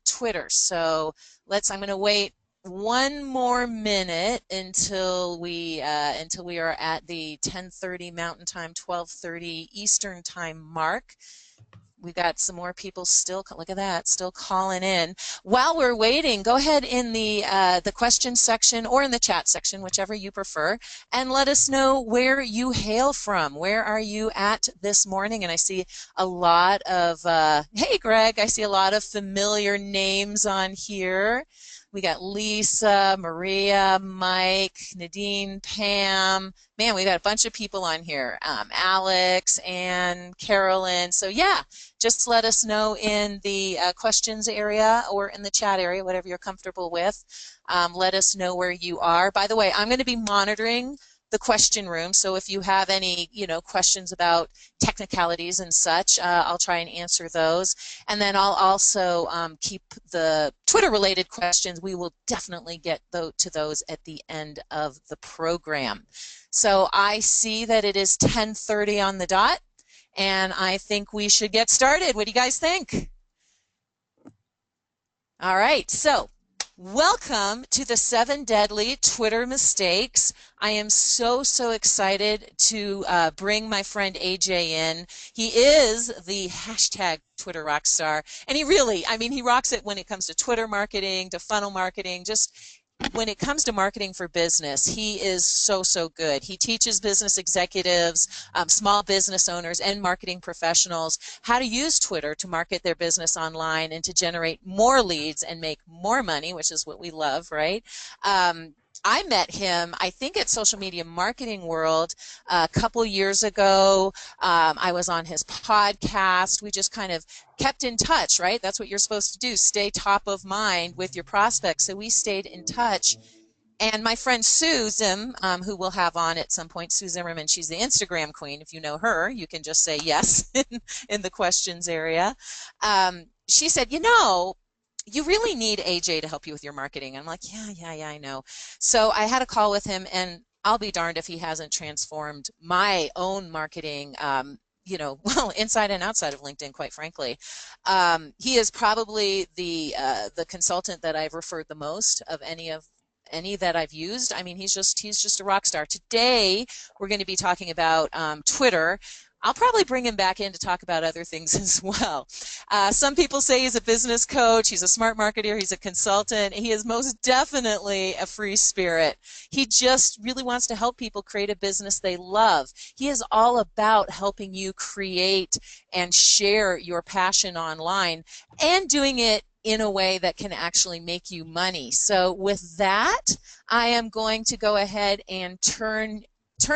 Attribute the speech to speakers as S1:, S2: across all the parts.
S1: Twitter. So I'm going to wait one more minute until we are at the 10:30 Mountain Time, 12:30 Eastern Time mark. We've got some more people still, look at that, still calling in. While we're waiting, go ahead in the question section or in the chat section, whichever you prefer, and let us know where you hail from. Where are you at this morning? And I see a lot of, hey Greg, I see a lot of familiar names on here. We got Lisa, Maria, Mike, Nadine, Pam. Man, we got a bunch of people on here. Alex and Carolyn. So yeah, just let us know in the questions area or in the chat area, whatever you're comfortable with. Let us know where you are. By the way, I'm going to be monitoring the question room, so if you have any questions about technicalities and such, I'll try and answer those. And then I'll also keep the Twitter related questions. We will definitely get to those at the end of the program. So I see that it is 10:30 on the dot, and I think we should get started. What do you guys think? All right, so welcome to the 7 Deadly Twitter Mistakes. I am so excited to bring my friend AJ in. He is the hashtag Twitter rock star, and he really, he rocks it when it comes to Twitter marketing, to funnel marketing, just when it comes to marketing for business. He is so good. He teaches business executives, small business owners, and marketing professionals how to use Twitter to market their business online and to generate more leads and make more money, which is what we love, right? I met him, I think, at Social Media Marketing World a couple years ago. I was on his podcast. We just kind of kept in touch, right? That's what you're supposed to do, stay top of mind with your prospects. So we stayed in touch. And my friend Sue Zim, who we'll have on at some point, Sue Zimmerman, she's the Instagram queen. If you know her, you can just say yes in the questions area. She said, you really need AJ to help you with your marketing. I'm like, yeah, I know. So I had a call with him, and I'll be darned if he hasn't transformed my own marketing, well, inside and outside of LinkedIn, quite frankly. He is probably the consultant that I've referred the most of any that I've used. He's just a rock star. Today, we're going to be talking about Twitter. I'll probably bring him back in to talk about other things as well. Some people say he's a business coach, he's a smart marketer, he's a consultant. He is most definitely a free spirit. He just really wants to help people create a business they love. He is all about helping you create and share your passion online and doing it in a way that can actually make you money. So with that, I am going to go ahead and turn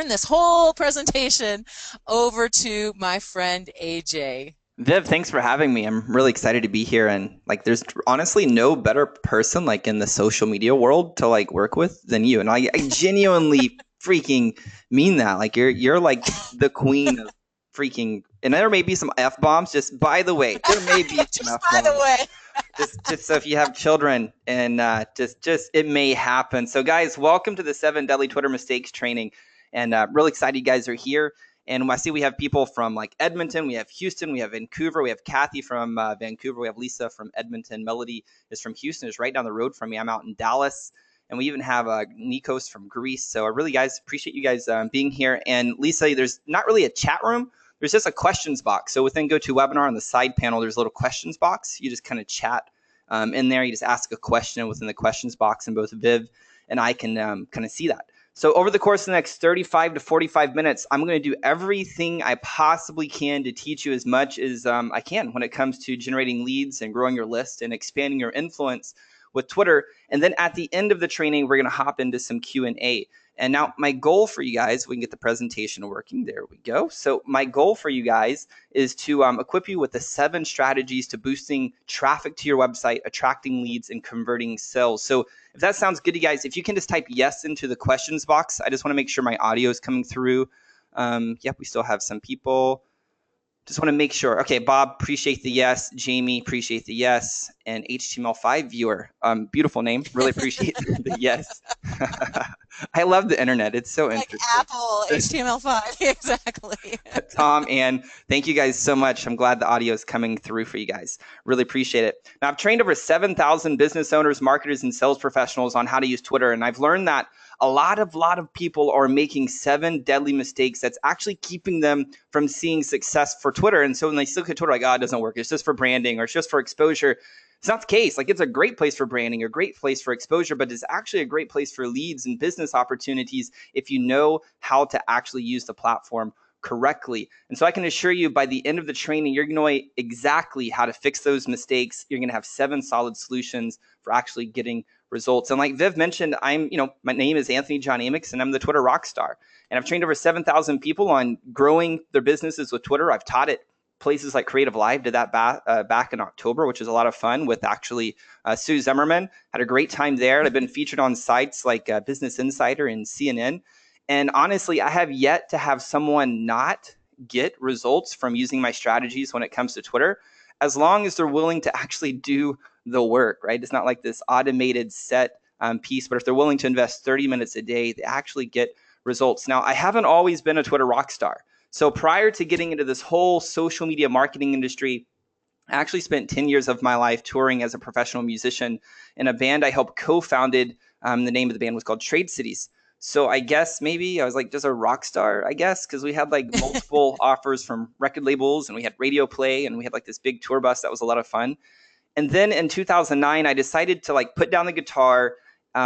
S1: this whole presentation over to my friend AJ.
S2: Viv, thanks for having me. I'm really excited to be here, and there's honestly no better person in the social media world to work with than you. And I genuinely freaking mean that. You're the queen of freaking. And there may be some F-bombs. Just by the way, there may be some F-bombs.
S1: By the way.
S2: just so if you have children, and just it may happen. So guys, welcome to the 7 Deadly Twitter Mistakes training, and really excited you guys are here. And I see we have people from Edmonton, we have Houston, we have Vancouver, we have Kathy from Vancouver, we have Lisa from Edmonton, Melody is from Houston, is right down the road from me. I'm out in Dallas, and we even have Nikos from Greece. So I really, guys, appreciate you guys being here. And Lisa, there's not really a chat room. There's just a questions box. So within GoToWebinar on the side panel, there's a little questions box. You just kind of chat in there. You just ask a question within the questions box, and both Viv and I can kind of see that. So over the course of the next 35 to 45 minutes, I'm going to do everything I possibly can to teach you as much as I can when it comes to generating leads and growing your list and expanding your influence with Twitter. And then at the end of the training, we're going to hop into some Q&A. And now my goal for you guys, we can get the presentation working. There we go. So my goal for you guys is to equip you with the 7 strategies to boosting traffic to your website, attracting leads, and converting sales. So if that sounds good to you guys, if you can just type yes into the questions box. I just want to make sure my audio is coming through. Yep, we still have some people. Just want to make sure. Okay, Bob, appreciate the yes. Jamie, appreciate the yes. And HTML5 viewer, beautiful name. Really appreciate the yes. I love the internet. It's so
S1: Like
S2: interesting.
S1: Apple HTML5. Exactly.
S2: Tom, and thank you guys so much. I'm glad the audio is coming through for you guys. Really appreciate it. Now, I've trained over 7,000 business owners, marketers, and sales professionals on how to use Twitter. And I've learned that a lot of people are making 7 deadly mistakes that's actually keeping them from seeing success for Twitter. And so when they look at Twitter, like, oh, it doesn't work. It's just for branding or it's just for exposure. It's not the case. Like, it's a great place for branding, a great place for exposure, but it's actually a great place for leads and business opportunities if you know how to actually use the platform correctly. And so I can assure you by the end of the training, you're going to know exactly how to fix those mistakes. You're going to have 7 solid solutions for actually getting results. And like Viv mentioned, my name is Anthony John Amyx, and I'm the Twitter rock star. And I've trained over 7,000 people on growing their businesses with Twitter. I've taught it places like Creative Live. Did that back in October, which was a lot of fun with actually Sue Zimmerman. Had a great time there. I've been featured on sites like Business Insider and CNN. And honestly, I have yet to have someone not get results from using my strategies when it comes to Twitter, as long as they're willing to actually do the work, right? It's not like this automated set piece, but if they're willing to invest 30 minutes a day, they actually get results. Now, I haven't always been a Twitter rock star. So prior to getting into this whole social media marketing industry, I actually spent 10 years of my life touring as a professional musician in a band I helped co-founded. The name of the band was called Trade Cities. So I guess maybe I was like just a rock star, I guess, because we had like multiple offers from record labels and we had radio play and we had like this big tour bus that was a lot of fun. And then in 2009, I decided to like put down the guitar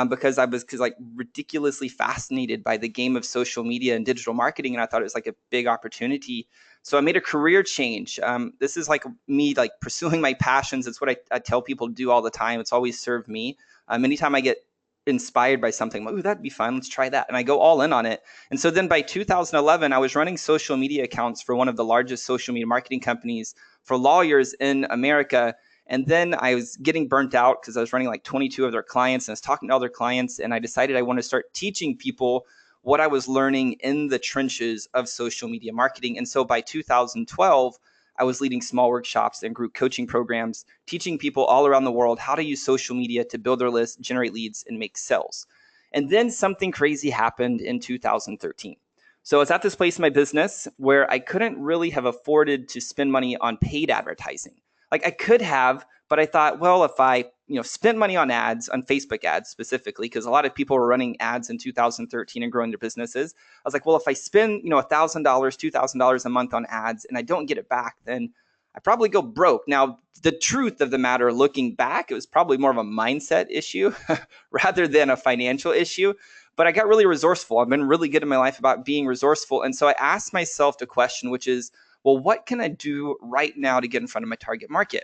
S2: because I was like ridiculously fascinated by the game of social media and digital marketing, and I thought it was like a big opportunity. So I made a career change. This is like me like pursuing my passions. It's what I tell people to do all the time. It's always served me. Anytime I get inspired by something, like, ooh, that'd be fun. Let's try that. And I go all in on it. And so then by 2011, I was running social media accounts for one of the largest social media marketing companies for lawyers in America. And then I was getting burnt out because I was running like 22 of their clients and I was talking to other clients. And I decided I want to start teaching people what I was learning in the trenches of social media marketing. And so by 2012, I was leading small workshops and group coaching programs, teaching people all around the world how to use social media to build their list, generate leads, and make sales. And then something crazy happened in 2013. So I was at this place in my business where I couldn't really have afforded to spend money on paid advertising. Like I could have, but I thought, well, if I spent money on ads, on Facebook ads specifically, because a lot of people were running ads in 2013 and growing their businesses. I was like, well, if I spend $1,000, $2,000 a month on ads and I don't get it back, then I probably go broke. Now, the truth of the matter, looking back, it was probably more of a mindset issue rather than a financial issue. But I got really resourceful. I've been really good in my life about being resourceful. And so I asked myself the question, which is, well, what can I do right now to get in front of my target market?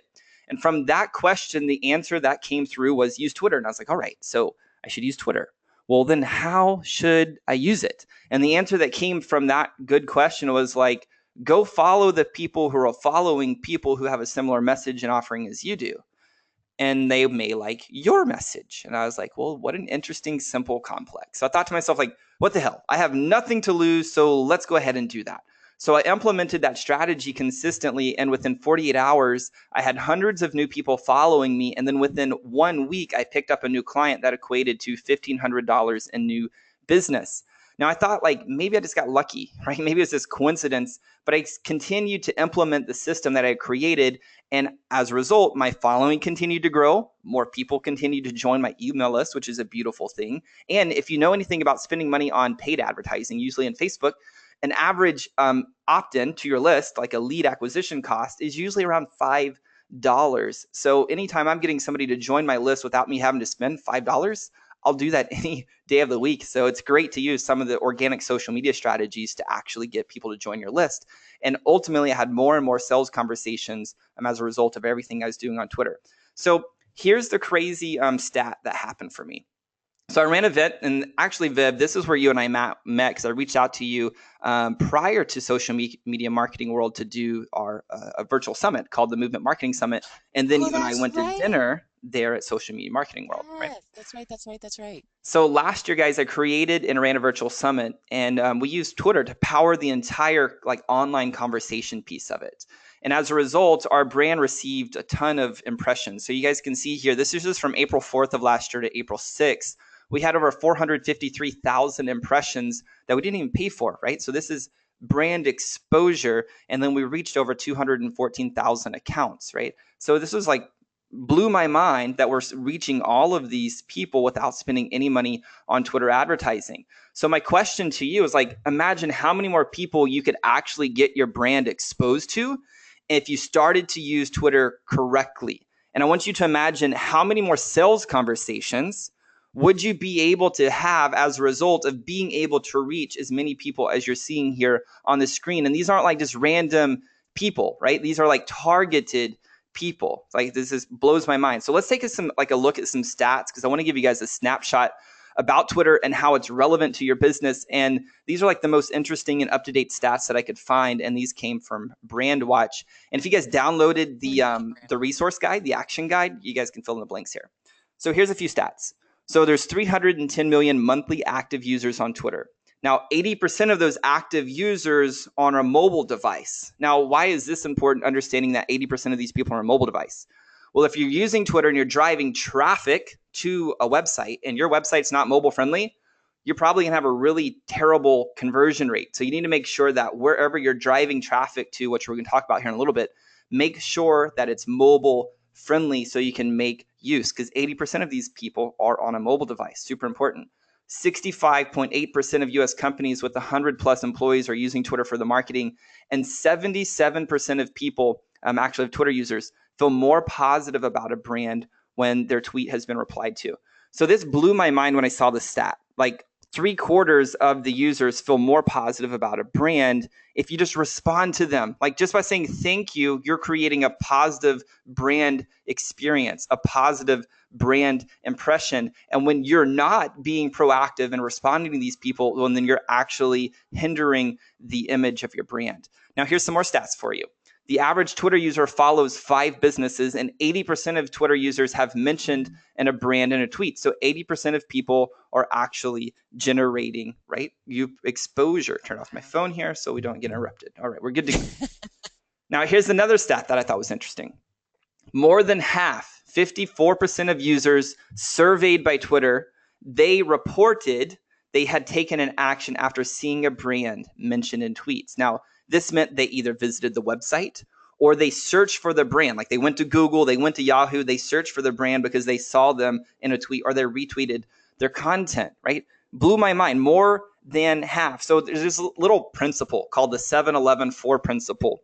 S2: And from that question, the answer that came through was use Twitter. And I was like, all right, so I should use Twitter. Well, then how should I use it? And the answer that came from that good question was like, go follow the people who are following people who have a similar message and offering as you do. And they may like your message. And I was like, well, what an interesting, simple, complex. So I thought to myself, like, what the hell? I have nothing to lose, so let's go ahead and do that. So I implemented that strategy consistently, and within 48 hours, I had hundreds of new people following me. And then within 1 week, I picked up a new client that equated to $1,500 in new business. Now I thought like maybe I just got lucky, right? Maybe it's this coincidence, but I continued to implement the system that I had created. And as a result, my following continued to grow. More people continued to join my email list, which is a beautiful thing. And if you know anything about spending money on paid advertising, usually in Facebook, an average opt-in to your list, like a lead acquisition cost, is usually around $5. So anytime I'm getting somebody to join my list without me having to spend $5, I'll do that any day of the week. So it's great to use some of the organic social media strategies to actually get people to join your list. And ultimately, I had more and more sales conversations as a result of everything I was doing on Twitter. So here's the crazy stat that happened for me. So I ran an event, and actually, Viv, this is where you and I met because I reached out to you prior to Social Media Marketing World to do our a virtual summit called the Movement Marketing Summit, and then
S1: Oh,
S2: you and I
S1: that's
S2: went to
S1: right.
S2: dinner there at Social Media Marketing World, right?
S1: Yes, that's right, that's right, that's right.
S2: So last year, guys, I created and ran a virtual summit, and we used Twitter to power the entire like online conversation piece of it. And as a result, our brand received a ton of impressions. So you guys can see here, this is just from April 4th of last year to April 6th. We had over 453,000 impressions that we didn't even pay for, right? So this is brand exposure. And then we reached over 214,000 accounts, right? So this was like blew my mind that we're reaching all of these people without spending any money on Twitter advertising. So my question to you is like, imagine how many more people you could actually get your brand exposed to if you started to use Twitter correctly. And I want you to imagine how many more sales conversations would you be able to have as a result of being able to reach as many people as you're seeing here on the screen. And these aren't like just random people, right? These are like targeted people. Like this is blows my mind. So let's take a look at some stats because I want to give you guys a snapshot about Twitter and how it's relevant to your business. And these are like the most interesting and up-to-date stats that I could find. And these came from Brandwatch. And if you guys downloaded the resource guide, the action guide, you guys can fill in the blanks here. So here's a few stats. So there's 310 million monthly active users on Twitter. Now, 80% of those active users on a mobile device. Now, why is this important, understanding that 80% of these people are on a mobile device? Well, if you're using Twitter and you're driving traffic to a website and your website's not mobile friendly, you're probably going to have a really terrible conversion rate. So you need to make sure that wherever you're driving traffic to, which we're going to talk about here in a little bit, make sure that it's mobile friendly so you can make use, because 80% of these people are on a mobile device. Super important. 65.8% of US companies with 100 plus employees are using Twitter for the marketing, and 77% of people, actually of Twitter users, feel more positive about a brand when their tweet has been replied to. So this blew my mind when I saw this stat. Like 3/4 of the users feel more positive about a brand if you just respond to them. Like just by saying thank you, you're creating a positive brand experience, a positive brand impression. And when you're not being proactive and responding to these people, well, then you're actually hindering the image of your brand. Now, here's some more stats for you. The average Twitter user follows 5 businesses, and 80% of Twitter users have mentioned in a brand in a tweet. So 80% of people are actually generating, right? You exposure. Turn off my phone here so we don't get interrupted. All right, we're good to go. Now, here's another stat that I thought was interesting. More than half, 54% of users surveyed by Twitter, they reported they had taken an action after seeing a brand mentioned in tweets. Now, this meant they either visited the website or they searched for the brand. Like they went to Google, they went to Yahoo, they searched for the brand because they saw them in a tweet or they retweeted their content, right? Blew my mind. More than half. So there's this little principle called the 7-11-4 principle.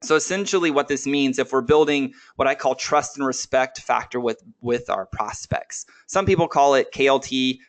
S2: So essentially what this means, if we're building what I call trust and respect factor with our prospects, some people call it KLT,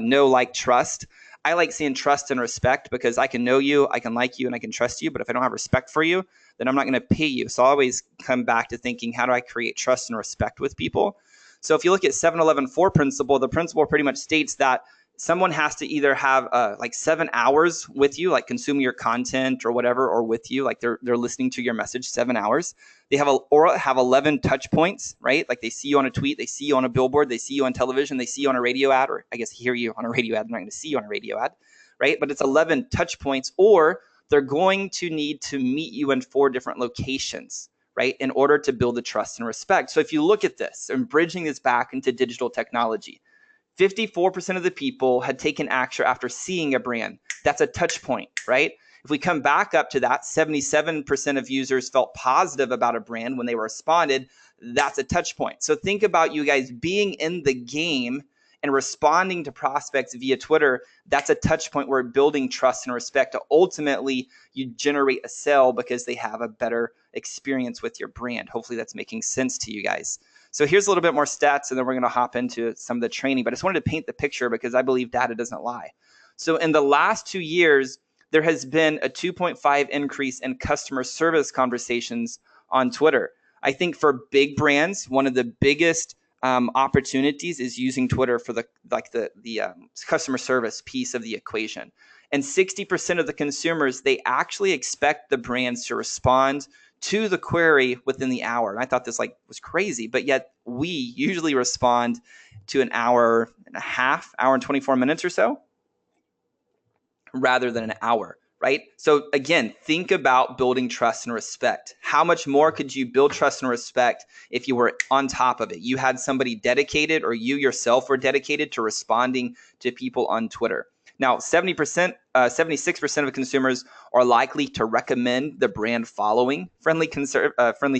S2: know, like, trust. I like saying trust and respect because I can know you, I can like you, and I can trust you. But if I don't have respect for you, then I'm not going to pay you. So I always come back to thinking, how do I create trust and respect with people? So if you look at 7-11-4 principle, the principle pretty much states that someone has to either have like 7 hours with you, like consuming your content or whatever, or with you, like they're listening to your message 7 hours. They have or have 11 touch points, right? Like they see you on a tweet, they see you on a billboard, they see you on television, they see you on a radio ad, or I guess hear you on a radio ad. I'm not going to see you on a radio ad, right? But it's 11 touch points, or they're going to need to meet you in 4 different locations, right, in order to build the trust and respect. So if you look at this and bridging this back into digital technology, 54% of the people had taken action after seeing a brand. That's a touch point, right? If we come back up to that, 77% of users felt positive about a brand when they responded. That's a touch point. So think about you guys being in the game and responding to prospects via Twitter. That's a touch point where building trust and respect to ultimately you generate a sale because they have a better experience with your brand. Hopefully that's making sense to you guys. So here's a little bit more stats, and then we're going to hop into some of the training. But I just wanted to paint the picture because I believe data doesn't lie. So in the last 2 years, there has been a 2.5 increase in customer service conversations on Twitter. I think for big brands, one of the biggest opportunities is using Twitter for the customer service piece of the equation. And 60% of the consumers, they actually expect the brands to respond to the query within the hour. And I thought this like was crazy, but yet we usually respond to an hour and a half, hour and 24 minutes or so, rather than an hour, right? So again, think about building trust and respect. How much more could you build trust and respect if you were on top of it? You had somebody dedicated, or you yourself were dedicated to responding to people on Twitter. Now, 70%, 76% of consumers are likely to recommend the brand following friendly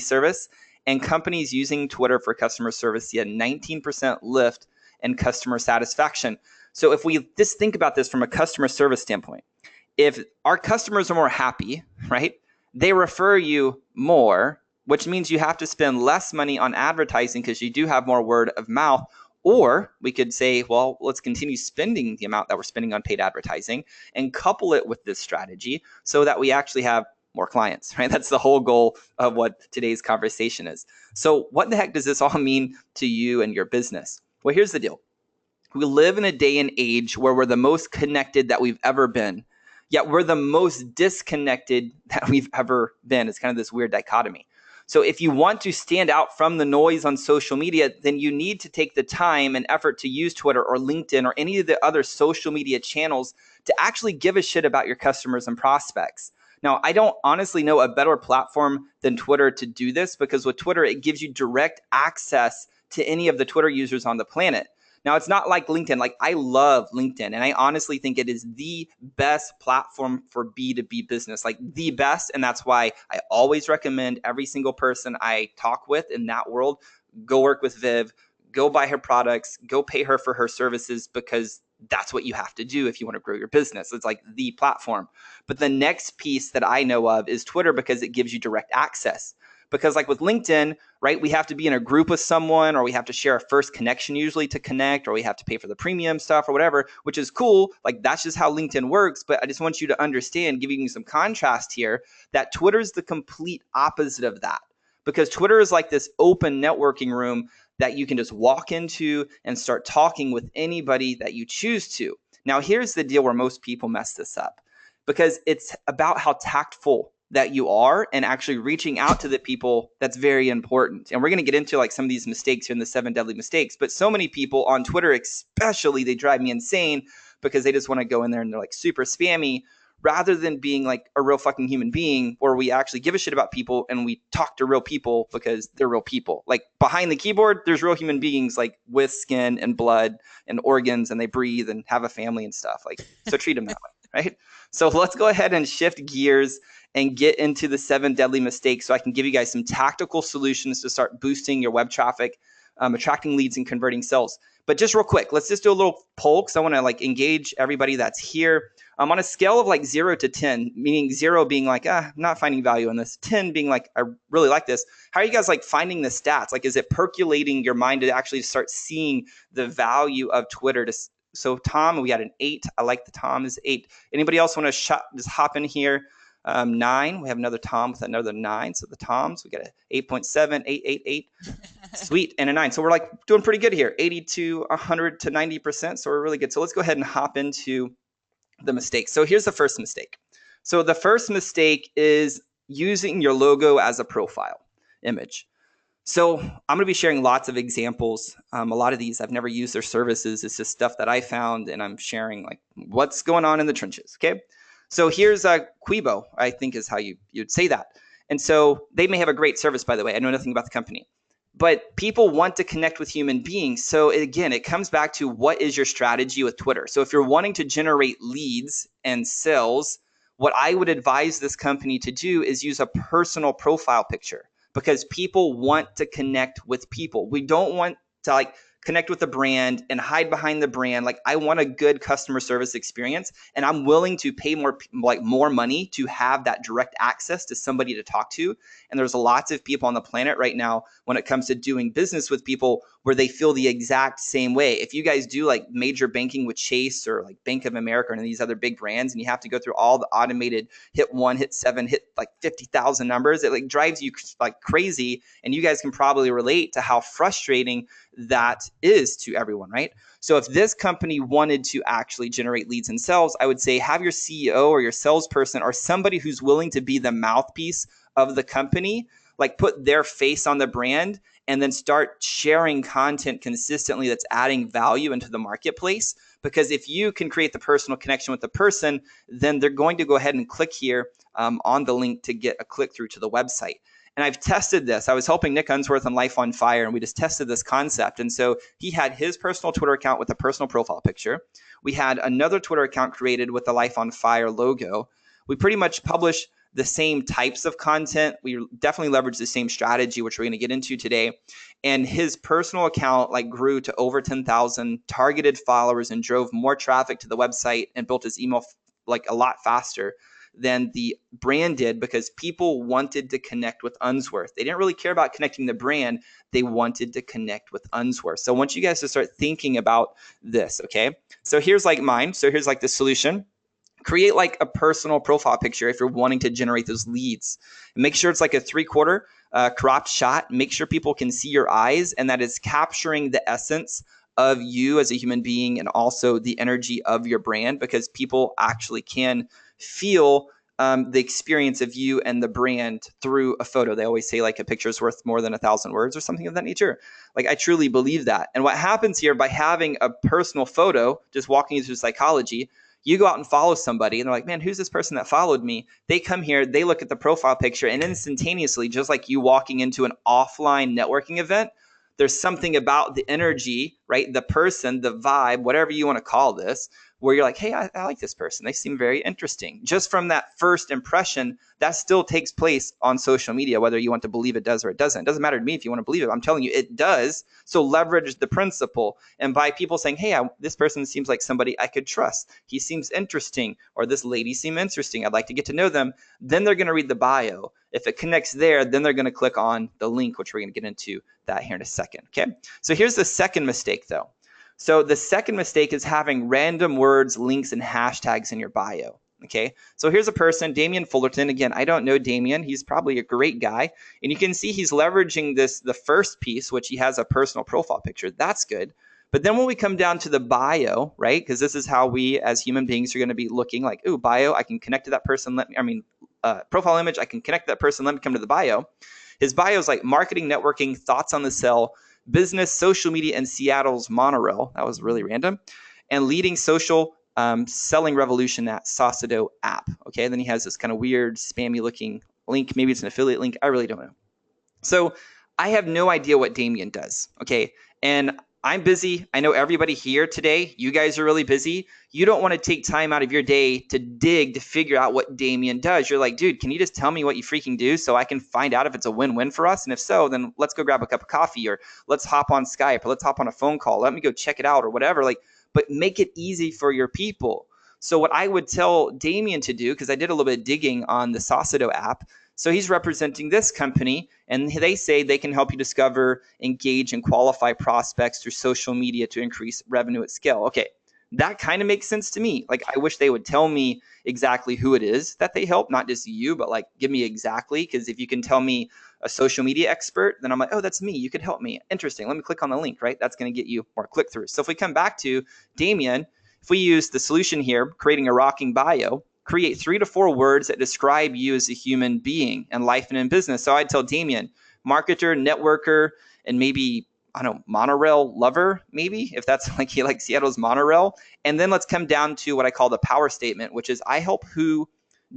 S2: service, and companies using Twitter for customer service see a 19% lift in customer satisfaction. So if we just think about this from a customer service standpoint, if our customers are more happy, right, they refer you more, which means you have to spend less money on advertising because you do have more word of mouth. Or we could say, well, let's continue spending the amount that we're spending on paid advertising and couple it with this strategy so that we actually have more clients, right? That's the whole goal of what today's conversation is. So what the heck does this all mean to you and your business? Well, here's the deal. We live in a day and age where we're the most connected that we've ever been, yet we're the most disconnected that we've ever been. It's kind of this weird dichotomy. So if you want to stand out from the noise on social media, then you need to take the time and effort to use Twitter or LinkedIn or any of the other social media channels to actually give a shit about your customers and prospects. Now, I don't honestly know a better platform than Twitter to do this, because with Twitter, it gives you direct access to any of the Twitter users on the planet. Now, it's not like LinkedIn. Like, I love LinkedIn, and I honestly think it is the best platform for B2B business, like the best. And that's why I always recommend every single person I talk with in that world, go work with Viv, go buy her products, go pay her for her services, because that's what you have to do if you want to grow your business. It's like the platform. But the next piece that I know of is Twitter, because it gives you direct access. Because like with LinkedIn, right, we have to be in a group with someone, or we have to share a first connection usually to connect, or we have to pay for the premium stuff or whatever, which is cool. Like, that's just how LinkedIn works. But I just want you to understand, giving you some contrast here, that Twitter is the complete opposite of that. Because Twitter is like this open networking room that you can just walk into and start talking with anybody that you choose to. Now, here's the deal where most people mess this up, because it's about how tactful that you are and actually reaching out to the people. That's very important. And we're going to get into like some of these mistakes here in the 7 deadly mistakes. But so many people on Twitter, especially, they drive me insane because they just want to go in there and they're like super spammy, rather than being like a real fucking human being, where we actually give a shit about people and we talk to real people because they're real people. Like, behind the keyboard, there's real human beings, like with skin and blood and organs, and they breathe and have a family and stuff. Like, so treat them that way, right? So let's go ahead and shift gears and get into the 7 deadly mistakes, so I can give you guys some tactical solutions to start boosting your web traffic, attracting leads, and converting sales. But just real quick, let's just do a little poll, because I want to like engage everybody that's here. On a scale of like 0 to 10, meaning 0 being like, I'm not finding value in this, 10 being like, I really like this. How are you guys like finding the stats? Like, is it percolating your mind to actually start seeing the value of Twitter? So Tom, we got an 8. I like the Tom is 8. Anybody else want to just hop in here? 9. We have another Tom with another 9. So the Toms, we got a 8.7, 888. Sweet. And a 9. So we're like doing pretty good here. 80 to 100 to 90%. So we're really good. So let's go ahead and hop into the mistakes. So here's the first mistake. So the first mistake is using your logo as a profile image. So I'm going to be sharing lots of examples. A lot of these, I've never used their services. It's just stuff that I found, and I'm sharing like what's going on in the trenches. Okay. So here's Quibo, I think is how you'd say that. And so they may have a great service, by the way. I know nothing about the company. But people want to connect with human beings. So again, it comes back to, what is your strategy with Twitter? So if you're wanting to generate leads and sales, what I would advise this company to do is use a personal profile picture, because people want to connect with people. We don't want to like connect with the brand and hide behind the brand. Like, I want a good customer service experience, and I'm willing to pay more money to have that direct access to somebody to talk to. And there's lots of people on the planet right now when it comes to doing business with people where they feel the exact same way. If you guys do like major banking with Chase or like Bank of America and these other big brands, and you have to go through all the automated hit 1, hit 7, hit like 50,000 numbers, it like drives you like crazy. And you guys can probably relate to how frustrating that is to everyone, right? So if this company wanted to actually generate leads and sales, I would say have your CEO or your salesperson or somebody who's willing to be the mouthpiece of the company, like put their face on the brand and then start sharing content consistently that's adding value into the marketplace. Because if you can create the personal connection with the person, then they're going to go ahead and click here on the link to get a click through to the website. And I've tested this. I was helping Nick Unsworth on Life on Fire, and we just tested this concept. And so he had his personal Twitter account with a personal profile picture. We had another Twitter account created with the Life on Fire logo. We pretty much publish the same types of content. We definitely leverage the same strategy, which we're going to get into today. And his personal account like grew to over 10,000 targeted followers and drove more traffic to the website and built his email like a lot faster than the brand did, because people wanted to connect with Unsworth. They didn't really care about connecting the brand. They wanted to connect with Unsworth. So I want you guys to start thinking about this, okay? So here's like mine. So here's like the solution. Create like a personal profile picture if you're wanting to generate those leads. Make sure it's like a 3/4 cropped shot. Make sure people can see your eyes and that is capturing the essence of you as a human being and also the energy of your brand, because people actually can feel the experience of you and the brand through a photo. They always say like a picture is worth more than 1,000 words or something of that nature. Like I truly believe that. And what happens here by having a personal photo, just walking you through psychology, you go out and follow somebody and they're like, man, who's this person that followed me? They come here, they look at the profile picture, and instantaneously, just like you walking into an offline networking event, there's something about the energy, right? The person, the vibe, whatever you want to call this, where you're like, hey, I like this person. They seem very interesting. Just from that first impression, that still takes place on social media, whether you want to believe it does or it doesn't. It doesn't matter to me if you want to believe it. I'm telling you, it does. So leverage the principle. And by people saying, hey, this person seems like somebody I could trust. He seems interesting, or this lady seems interesting. I'd like to get to know them. Then they're going to read the bio. If it connects there, then they're going to click on the link, which we're going to get into that here in a second. Okay. So here's the second mistake, though. So the second mistake is having random words, links, and hashtags in your bio. Okay, so here's a person, Damian Fullerton. Again, I don't know Damian. He's probably a great guy. And you can see he's leveraging the first piece, which he has a personal profile picture. That's good. But then when we come down to the bio, right, because this is how we as human beings are going to be looking like, ooh, bio, I can connect to that person. Profile image, I can connect to that person. Let me come to the bio. His bio is like marketing, networking, thoughts on the sell, business, social media, and Seattle's monorail. That was really random. And leading social selling revolution at Saucedo app. Okay, and then he has this kind of weird spammy looking link. Maybe it's an affiliate link. I really don't know. So I have no idea what Damien does. Okay, and I'm busy. I know everybody here today, you guys are really busy. You don't want to take time out of your day to dig to figure out what Damien does. You're like, dude, can you just tell me what you freaking do so I can find out if it's a win-win for us? And if so, then let's go grab a cup of coffee, or let's hop on Skype, or let's hop on a phone call. Let me go check it out or whatever. Like, but make it easy for your people. So what I would tell Damien to do, because I did a little bit of digging on the Saucedo app, so he's representing this company, and they say they can help you discover, engage, and qualify prospects through social media to increase revenue at scale. Okay, that kind of makes sense to me. Like, I wish they would tell me exactly who it is that they help, not just you, but like give me exactly. Because if you can tell me a social media expert, then I'm like, oh, that's me. You could help me. Interesting. Let me click on the link, right? That's going to get you more click through. So if we come back to Damien, if we use the solution here, creating a rocking bio, create 3 to 4 words that describe you as a human being in life and in business. So I'd tell Damien, marketer, networker, and maybe, I don't know, monorail lover, maybe, if that's like he likes Seattle's monorail. And then let's come down to what I call the power statement, which is I help who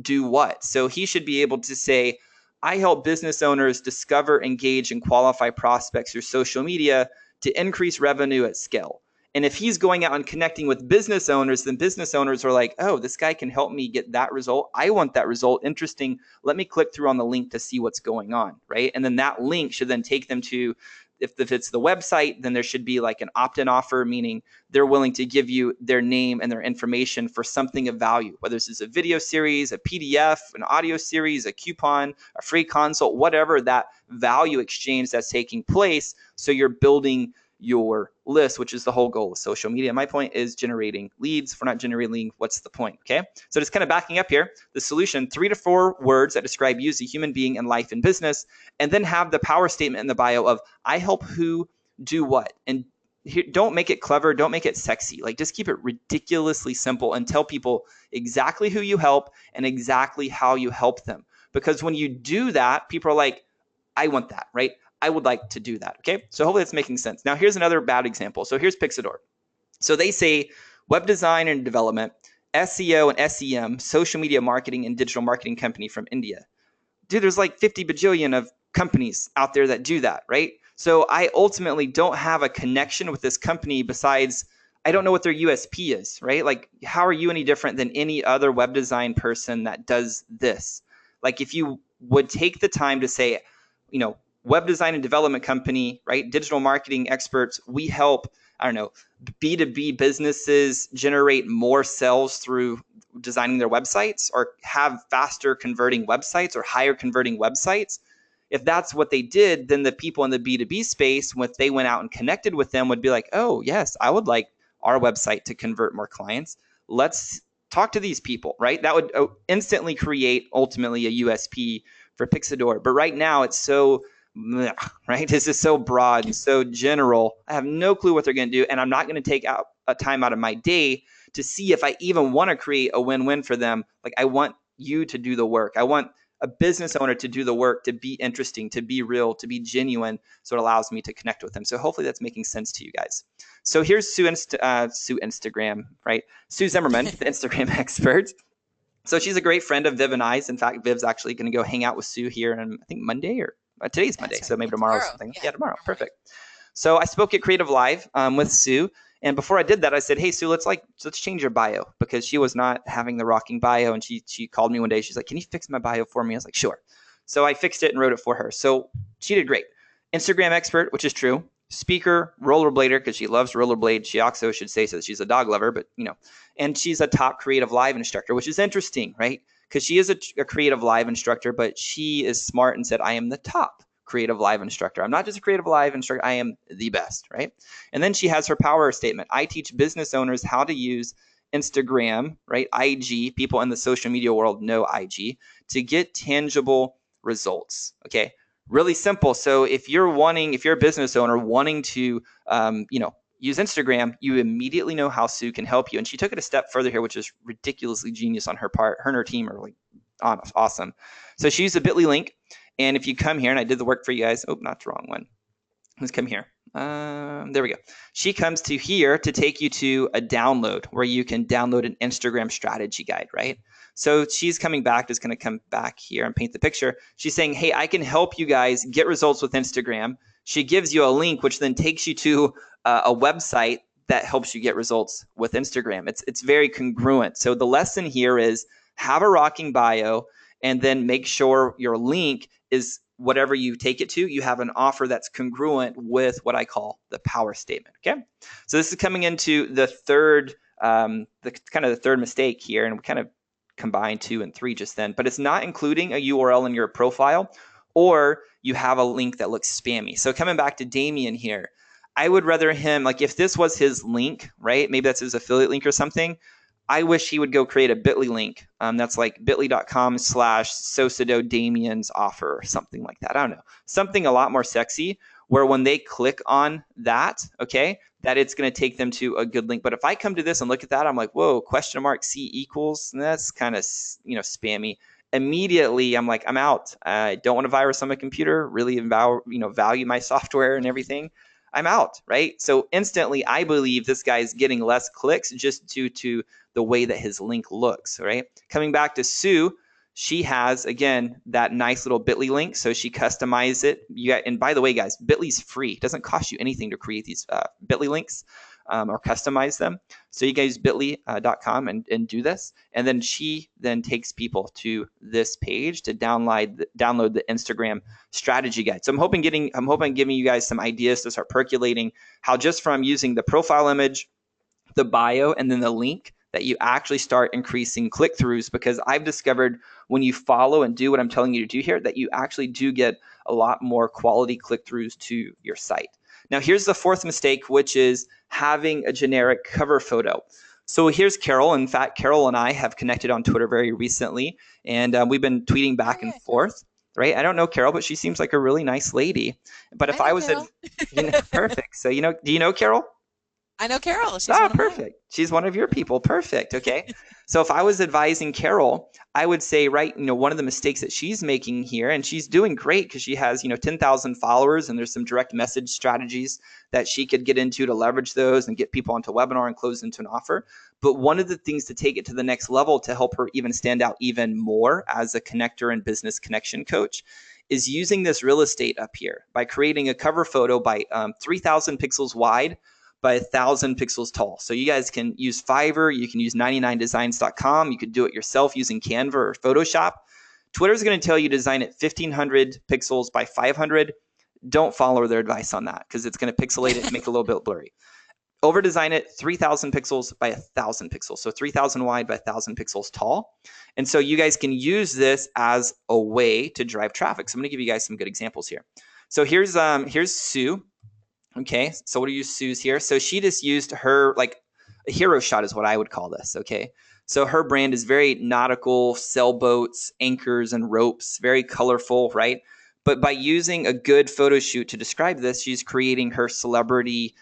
S2: do what. So he should be able to say, I help business owners discover, engage, and qualify prospects through social media to increase revenue at scale. And if he's going out and connecting with business owners, then business owners are like, oh, this guy can help me get that result. I want that result. Interesting. Let me click through on the link to see what's going on, right? And then that link should then take them to, if it's the website, then there should be like an opt-in offer, meaning they're willing to give you their name and their information for something of value, whether this is a video series, a PDF, an audio series, a coupon, a free consult, whatever that value exchange that's taking place. So you're building your list, which is the whole goal of social media. My point is generating leads. If we're not generating leads, what's the point? Okay. So just kind of backing up here, the solution, 3 to 4 words that describe you as a human being in life and business, and then have the power statement in the bio of I help who do what. And here, don't make it clever. Don't make it sexy. Like, just keep it ridiculously simple and tell people exactly who you help and exactly how you help them. because when you do that, people are like, I want that, right? I would like to do that. Okay. So hopefully that's making sense. Now here's another bad example. So here's Pixador. So they say web design and development, SEO and SEM, social media marketing and digital marketing company from India. Dude, there's like 50 bajillion of companies out there that do that, right? So I ultimately don't have a connection with this company besides I don't know what their USP is, right? Like, how are you any different than any other web design person that does this? Like, if you would take the time to say, web design and development company, right? Digital marketing experts, we help, I don't know, B2B businesses generate more sales through designing their websites or have faster converting websites or higher converting websites. If that's what they did, then the people in the B2B space, when they went out and connected with them, would be like, oh, yes, I would like our website to convert more clients. Let's talk to these people, right? That would instantly create ultimately a USP for Pixador. But right now it's so, right? This is so broad and so general. I have no clue what they're going to do. And I'm not going to take out a time out of my day to see if I even want to create a win-win for them. Like, I want you to do the work. I want a business owner to do the work, to be interesting, to be real, to be genuine. So it allows me to connect with them. So hopefully that's making sense to you guys. So here's Sue Instagram, right? Sue Zimmerman, the Instagram expert. So she's a great friend of Viv and I's. In fact, Viv's actually going to go hang out with Sue here on, I think, Monday or today's Monday.
S1: Right.
S2: So maybe tomorrow or something.
S1: Yeah,
S2: tomorrow. Perfect. So I spoke at Creative Live with Sue. And before I did that, I said, hey, Sue, let's change your bio, because she was not having the rocking bio. And she called me one day. She's like, can you fix my bio for me? I was like, sure. So I fixed it and wrote it for her. So she did great. Instagram expert, which is true. Speaker, rollerblader, because she loves rollerblade. She also should say so that she's a dog lover, but and she's a top Creative Live instructor, which is interesting, right? Because she is a Creative Live instructor, but she is smart and said, I am the top Creative Live instructor. I'm not just a Creative Live instructor, I am the best, right? And then she has her power statement. I teach business owners how to use Instagram, right? IG, people in the social media world know IG, to get tangible results, okay? Really simple. So if you're a business owner wanting to, use Instagram, you immediately know how Sue can help you. And she took it a step further here, which is ridiculously genius on her part. Her and her team are like awesome. So she used a bit.ly link. And if you come here, and I did the work for you guys. Oh, not the wrong one. Let's come here. There we go. She comes to here to take you to a download where you can download an Instagram strategy guide, right? So she's coming back, just going to come back here and paint the picture. She's saying, hey, I can help you guys get results with Instagram. She gives you a link, which then takes you to a website that helps you get results with Instagram. It's very congruent. So the lesson here is have a rocking bio, and then make sure your link is whatever you take it to, you have an offer that's congruent with what I call the power statement. Okay. So this is coming into the third, the third mistake here. And we kind of combined 2 and 3 just then, but it's not including a URL in your profile, or you have a link that looks spammy. So coming back to Damien here, I would rather him, like if this was his link, right? Maybe that's his affiliate link or something. I wish he would go create a bit.ly link. That's like bit.ly.com/Sosado Damien's offer or something like that. I don't know. Something a lot more sexy where when they click on that, okay, that it's going to take them to a good link. But if I come to this and look at that, I'm like, whoa, ? C equals, that's kind of, spammy. Immediately, I'm like, I'm out. I don't want a virus on my computer, really value my software and everything. I'm out, right? So instantly, I believe this guy's getting less clicks just due to the way that his link looks, right? Coming back to Sue, she has, again, that nice little bit.ly link. So she customized it. And by the way, guys, bit.ly's free. It doesn't cost you anything to create these bit.ly links or customize them. So you guys bit.ly.com and do this. And then she then takes people to this page to download the Instagram strategy guide. So I'm hoping giving you guys some ideas to start percolating how just from using the profile image, the bio, and then the link, that you actually start increasing click-throughs, because I've discovered when you follow and do what I'm telling you to do here, that you actually do get a lot more quality click-throughs to your site. Now, here's the fourth mistake, which is having a generic cover photo. So here's Carol. In fact, Carol and I have connected on Twitter very recently, and we've been tweeting back and forth. Right? I don't know Carol, but she seems like a really nice lady. But if I was
S1: Carol.
S2: perfect. So, do you know Carol?
S1: I know Carol. She's
S2: Oh,
S1: one of mine.
S2: perfect. She's one of your people. Perfect. Okay. So if I was advising Carol, I would say, right, one of the mistakes that she's making here, and she's doing great because she has, 10,000 followers, and there's some direct message strategies that she could get into to leverage those and get people onto a webinar and close into an offer. But one of the things to take it to the next level to help her even stand out even more as a connector and business connection coach is using this real estate up here by creating a cover photo by 3,000 pixels wide by 1,000 pixels tall. So you guys can use Fiverr, you can use 99designs.com, you could do it yourself using Canva or Photoshop. Twitter's going to tell you to design it 1,500 pixels by 500. Don't follow their advice on that because it's going to pixelate it and make it a little bit blurry. Over design it 3,000 pixels by 1,000 pixels. So 3,000 wide by 1,000 pixels tall. And so you guys can use this as a way to drive traffic. So I'm going to give you guys some good examples here. So here's Sue. Okay, so what do you use Sue's here? So she just used her, like, a hero shot is what I would call this, okay? So her brand is very nautical, sailboats, anchors, and ropes, very colorful, right? But by using a good photo shoot to describe this, she's creating her celebrity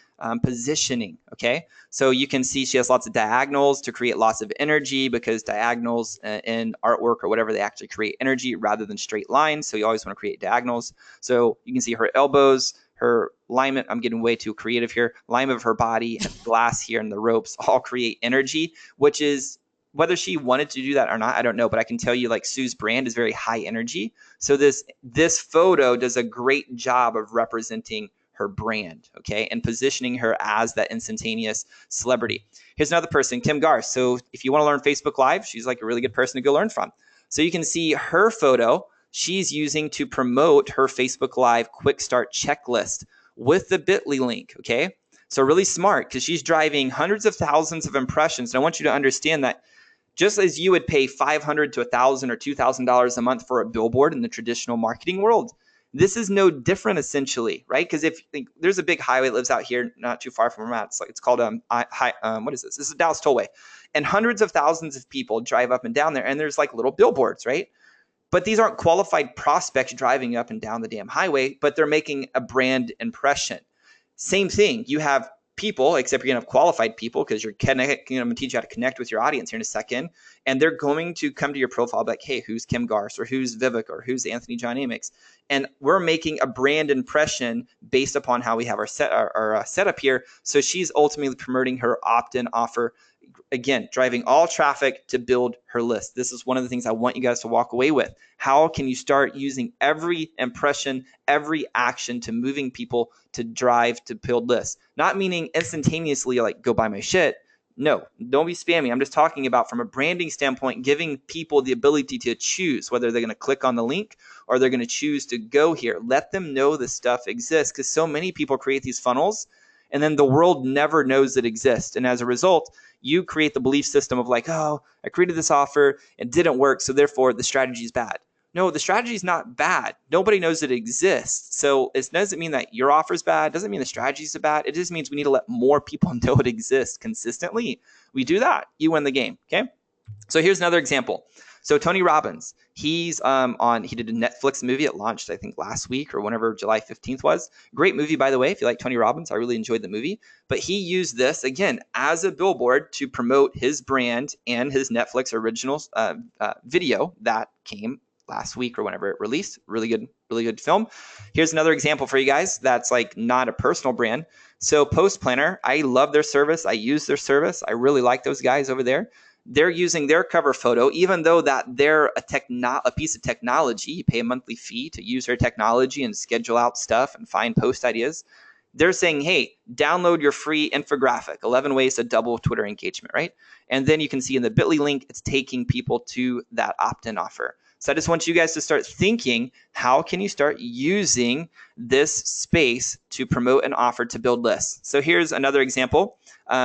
S2: positioning, okay? So you can see she has lots of diagonals to create lots of energy because diagonals in artwork or whatever, they actually create energy rather than straight lines. So you always want to create diagonals. So you can see her elbows, her alignment, I'm getting way too creative here, alignment of her body, and glass here, and the ropes all create energy, which is, whether she wanted to do that or not, I don't know, but I can tell you, like, Sue's brand is very high energy. So this photo does a great job of representing her brand, okay, and positioning her as that instantaneous celebrity. Here's another person, Kim Garth. So if you want to learn Facebook Live, she's like a really good person to go learn from. So you can see her photo she's using to promote her Facebook Live quick start checklist with the bit.ly link, okay? So really smart because she's driving hundreds of thousands of impressions. And I want you to understand that just as you would pay $500 to $1,000 or $2,000 a month for a billboard in the traditional marketing world, this is no different essentially, right? Because if there's a big highway that lives out here, not too far from where I'm at, it's called what is this? This is Dallas Tollway, and hundreds of thousands of people drive up and down there, and there's like little billboards, right? But these aren't qualified prospects driving up and down the damn highway, but they're making a brand impression. Same thing. You have people, except you're going to have qualified people because I'm going to teach you how to connect with your audience here in a second. And they're going to come to your profile like, hey, who's Kim Garst or who's Vivek or who's Anthony John Amyx? And we're making a brand impression based upon how we have our setup here. So she's ultimately promoting her opt-in offer, again, driving all traffic to build her list. This is one of the things I want you guys to walk away with. How can you start using every impression, every action to moving people to drive to build lists? Not meaning instantaneously like go buy my shit. No, don't be spammy. I'm just talking about from a branding standpoint, giving people the ability to choose whether they're going to click on the link or they're going to choose to go here. Let them know this stuff exists because so many people create these funnels and then the world never knows it exists. And as a result, you create the belief system of like, oh, I created this offer, it didn't work, so therefore the strategy is bad. No, the strategy is not bad. Nobody knows it exists. So it doesn't mean that your offer is bad. It doesn't mean the strategy is bad. It just means we need to let more people know it exists consistently. We do that, you win the game, okay? So here's another example. So Tony Robbins, he did a Netflix movie. It launched, I think, last week or whenever July 15th was. Great movie, by the way, if you like Tony Robbins. I really enjoyed the movie. But he used this, again, as a billboard to promote his brand and his Netflix original video that came last week or whenever it released. Really good film. Here's another example for you guys that's like not a personal brand. So Post Planner, I love their service. I use their service. I really like those guys over there. They're using their cover photo, even though that they're a piece of technology. You pay a monthly fee to use their technology and schedule out stuff and find post ideas. They're saying, hey, download your free infographic, 11 ways to double Twitter engagement, right? And then you can see in the bit.ly link, it's taking people to that opt-in offer. So I just want you guys to start thinking, how can you start using this space to promote an offer to build lists? So here's another example.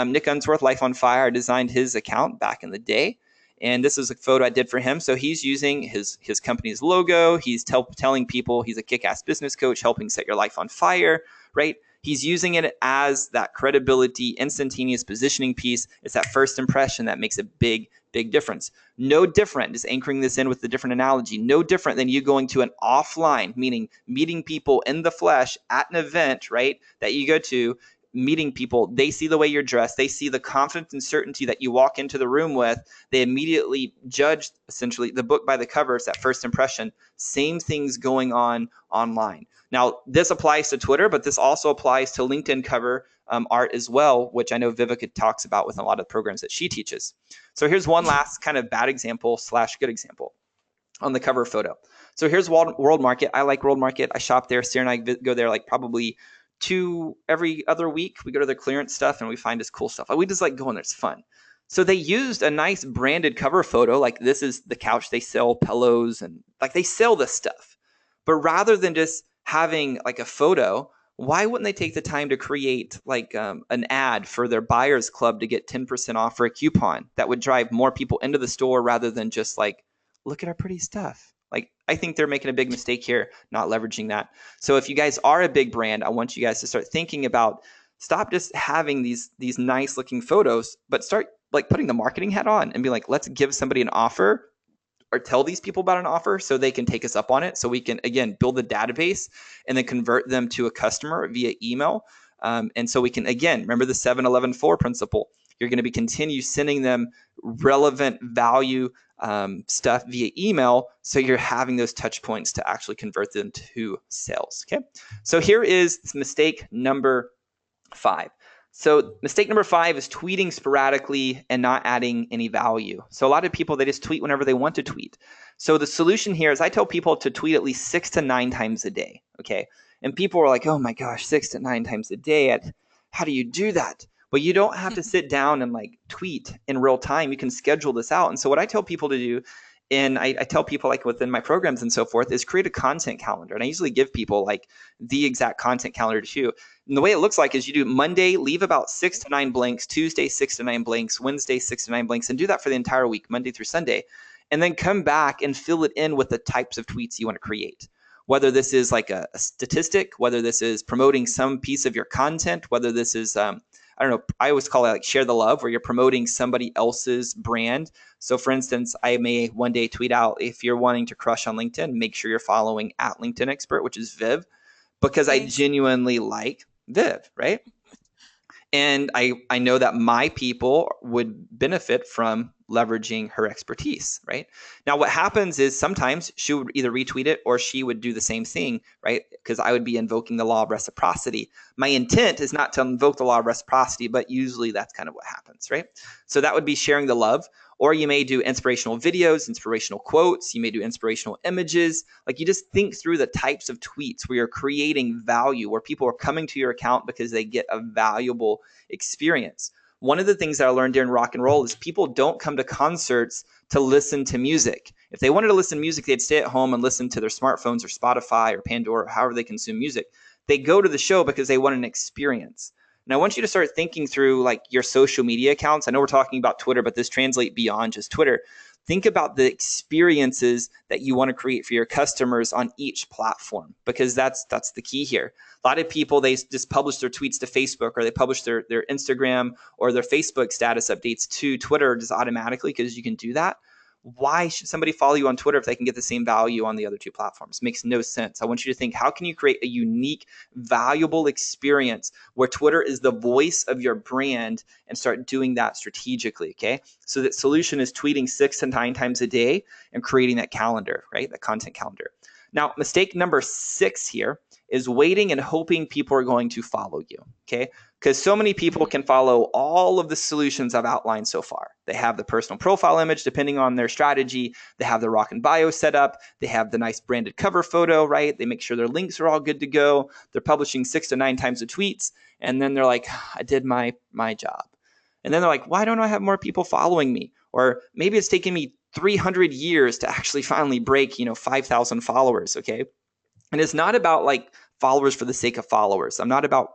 S2: Nick Unsworth, Life on Fire, I designed his account back in the day. And this is a photo I did for him. So he's using his company's logo. He's telling people he's a kick-ass business coach, helping set your life on fire, right? He's using it as that credibility, instantaneous positioning piece. It's that first impression that makes a big difference. No different, just anchoring this in with a different analogy, no different than you going to an offline, meaning meeting people in the flesh at an event, right, that you go to, meeting people, they see the way you're dressed, they see the confidence and certainty that you walk into the room with, they immediately judge essentially the book by the cover. It's that first impression. Same things going on online. Now, this applies to Twitter, but this also applies to LinkedIn cover art as well, which I know Vivica talks about with a lot of programs that she teaches. So here's one last kind of bad example / good example on the cover photo. So here's World Market. I like World Market. I shop there. Sarah and I go there like probably every other week. We go to their clearance stuff and we find this cool stuff. We just like going there. It's fun. So they used a nice branded cover photo. Like this is the couch. They sell pillows and like they sell this stuff. But rather than just having like a photo, why wouldn't they take the time to create like an ad for their buyers club to get 10% off for a coupon that would drive more people into the store rather than just like, look at our pretty stuff. Like, I think they're making a big mistake here, not leveraging that. So if you guys are a big brand, I want you guys to start thinking about, stop just having these nice looking photos, but start like putting the marketing hat on and be like, let's give somebody an offer or tell these people about an offer so they can take us up on it. So we can, again, build the database and then convert them to a customer via email. And so we can, again, remember the 7-11-4 principle. You're going to be continue sending them relevant value stuff via email. So you're having those touch points to actually convert them to sales. Okay. So here is mistake number 5. So mistake number 5 is tweeting sporadically and not adding any value. So a lot of people, they just tweet whenever they want to tweet. So the solution here is I tell people to tweet at least 6 to 9 times a day. Okay. And people are like, oh my gosh, 6 to 9 times a day. How do you do that? Well, you don't have to sit down and like tweet in real time. You can schedule this out. And so what I tell people to do, and I tell people like within my programs and so forth, is create a content calendar. And I usually give people like the exact content calendar to do. And the way it looks like is you do Monday, leave about 6 to 9 blanks, Tuesday, 6 to 9 blanks, Wednesday, 6 to 9 blanks, and do that for the entire week, Monday through Sunday. And then come back and fill it in with the types of tweets you want to create. Whether this is like a statistic, whether this is promoting some piece of your content, whether this is, I don't know, I always call it like share the love, where you're promoting somebody else's brand. So for instance, I may one day tweet out, if you're wanting to crush on LinkedIn, make sure you're following at LinkedIn Expert, which is Viv, because I genuinely like Viv, right? And I know that my people would benefit from leveraging her expertise, right? Now, what happens is sometimes she would either retweet it or she would do the same thing, right? Because I would be invoking the law of reciprocity. My intent is not to invoke the law of reciprocity, but usually that's kind of what happens, right? So that would be sharing the love. Or you may do inspirational videos, inspirational quotes. You may do inspirational images. Like you just think through the types of tweets where you're creating value, where people are coming to your account because they get a valuable experience. One of the things that I learned during rock and roll is people don't come to concerts to listen to music. If they wanted to listen to music, they'd stay at home and listen to their smartphones or Spotify or Pandora or however they consume music. They go to the show because they want an experience. And I want you to start thinking through like your social media accounts. I know we're talking about Twitter, but this translates beyond just Twitter. Think about the experiences that you want to create for your customers on each platform, because that's the key here. A lot of people, they just publish their tweets to Facebook, or they publish their Instagram or their Facebook status updates to Twitter just automatically because you can do that. Why should somebody follow you on Twitter if they can get the same value on the other two platforms? Makes no sense. I want you to think, how can you create a unique, valuable experience where Twitter is the voice of your brand, and start doing that strategically, okay? So that solution is tweeting 6 to 9 times a day and creating that calendar, right? That content calendar. Now, mistake number 6 here is waiting and hoping people are going to follow you, okay? Because so many people can follow all of the solutions I've outlined so far. They have the personal profile image, depending on their strategy. They have the rock and bio set up. They have the nice branded cover photo, right? They make sure their links are all good to go. They're publishing 6 to 9 times the tweets. And then they're like, I did my job. And then they're like, why don't I have more people following me? Or maybe it's taken me 300 years to actually finally break, 5,000 followers, okay? And it's not about like followers for the sake of followers. I'm not about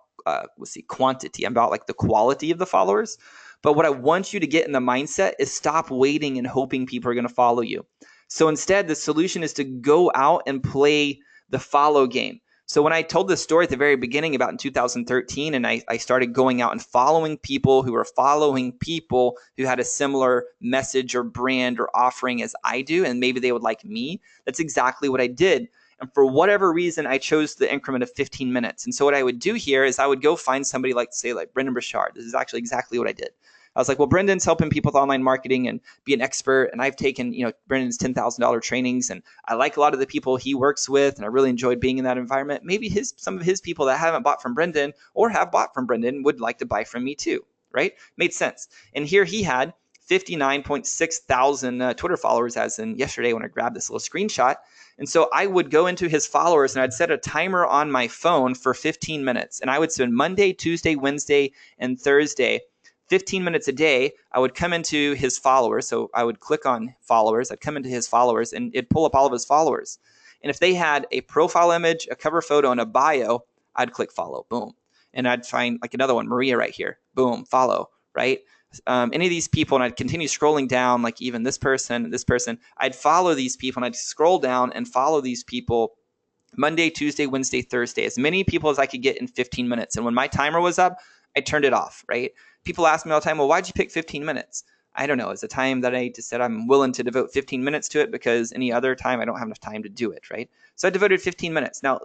S2: quantity. I'm about like the quality of the followers. But what I want you to get in the mindset is stop waiting and hoping people are going to follow you. So instead, the solution is to go out and play the follow game. So when I told this story at the very beginning about in 2013, and I started going out and following people who were following people who had a similar message or brand or offering as I do, and maybe they would like me, that's exactly what I did. And for whatever reason, I chose the increment of 15 minutes. And so what I would do here is I would go find somebody like, say, like Brendan Burchard. This is actually exactly what I did. I was like, well, Brendan's helping people with online marketing and be an expert. And I've taken, Brendan's $10,000 trainings, and I like a lot of the people he works with, and I really enjoyed being in that environment. Maybe some of his people that haven't bought from Brendan or have bought from Brendan would like to buy from me too, right? Made sense. And here he had 59.6 thousand Twitter followers as in yesterday when I grabbed this little screenshot. And so I would go into his followers and I'd set a timer on my phone for 15 minutes. And I would spend Monday, Tuesday, Wednesday, and Thursday 15 minutes a day. I would come into his followers. So I would click on followers. I'd come into his followers and it'd pull up all of his followers. And if they had a profile image, a cover photo, and a bio, I'd click follow. Boom. And I'd find like another one, Maria right here. Boom, follow, right? Any of these people, and I'd continue scrolling down, like even this person, I'd follow these people, and I'd scroll down and follow these people Monday, Tuesday, Wednesday, Thursday, as many people as I could get in 15 minutes. And when my timer was up, I turned it off, right? People ask me all the time, well, why'd you pick 15 minutes? I don't know. It's a time that I just said I'm willing to devote 15 minutes to it because any other time I don't have enough time to do it, right? So I devoted 15 minutes. Now,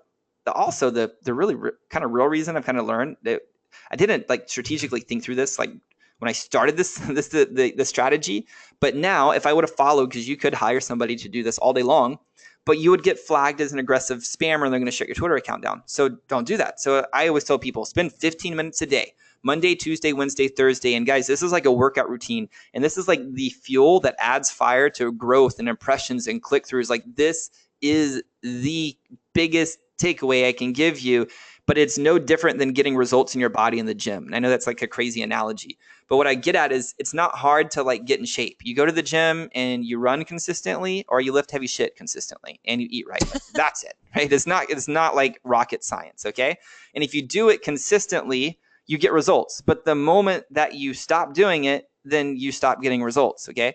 S2: also the really kind of real reason I've kind of learned that I didn't like strategically think through this, like when I started the strategy, but now if I would have followed, because you could hire somebody to do this all day long, but you would get flagged as an aggressive spammer and they're going to shut your Twitter account down. So don't do that. So I always tell people, spend 15 minutes a day, Monday, Tuesday, Wednesday, Thursday. And guys, this is like a workout routine. And this is like the fuel that adds fire to growth and impressions and click-throughs. Like this is the biggest takeaway I can give you, but it's no different than getting results in your body in the gym. And I know that's like a crazy analogy, but what I get at is it's not hard to like get in shape. You go to the gym and you run consistently, or you lift heavy shit consistently and you eat right. Like, that's it, right? It's not like rocket science, okay? And if you do it consistently, you get results. But the moment that you stop doing it, then you stop getting results, okay?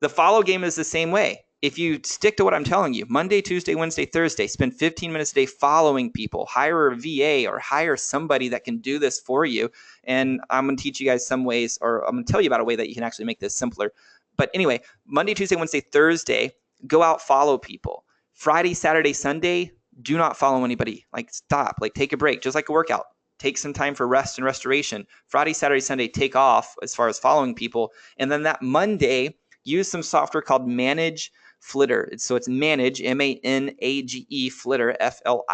S2: The follow game is the same way. If you stick to what I'm telling you, Monday, Tuesday, Wednesday, Thursday, spend 15 minutes a day following people, hire a VA or hire somebody that can do this for you. And I'm going to teach you guys some ways, or I'm going to tell you about a way that you can actually make this simpler. But anyway, Monday, Tuesday, Wednesday, Thursday, go out, follow people. Friday, Saturday, Sunday, do not follow anybody. Like stop, like take a break, just like a workout. Take some time for rest and restoration. Friday, Saturday, Sunday, take off as far as following people. And then that Monday, use some software called Manage Flitter. So it's Manage, M-A-N-A-G-E, Flitter, F-L-I-T-T-E-R.com.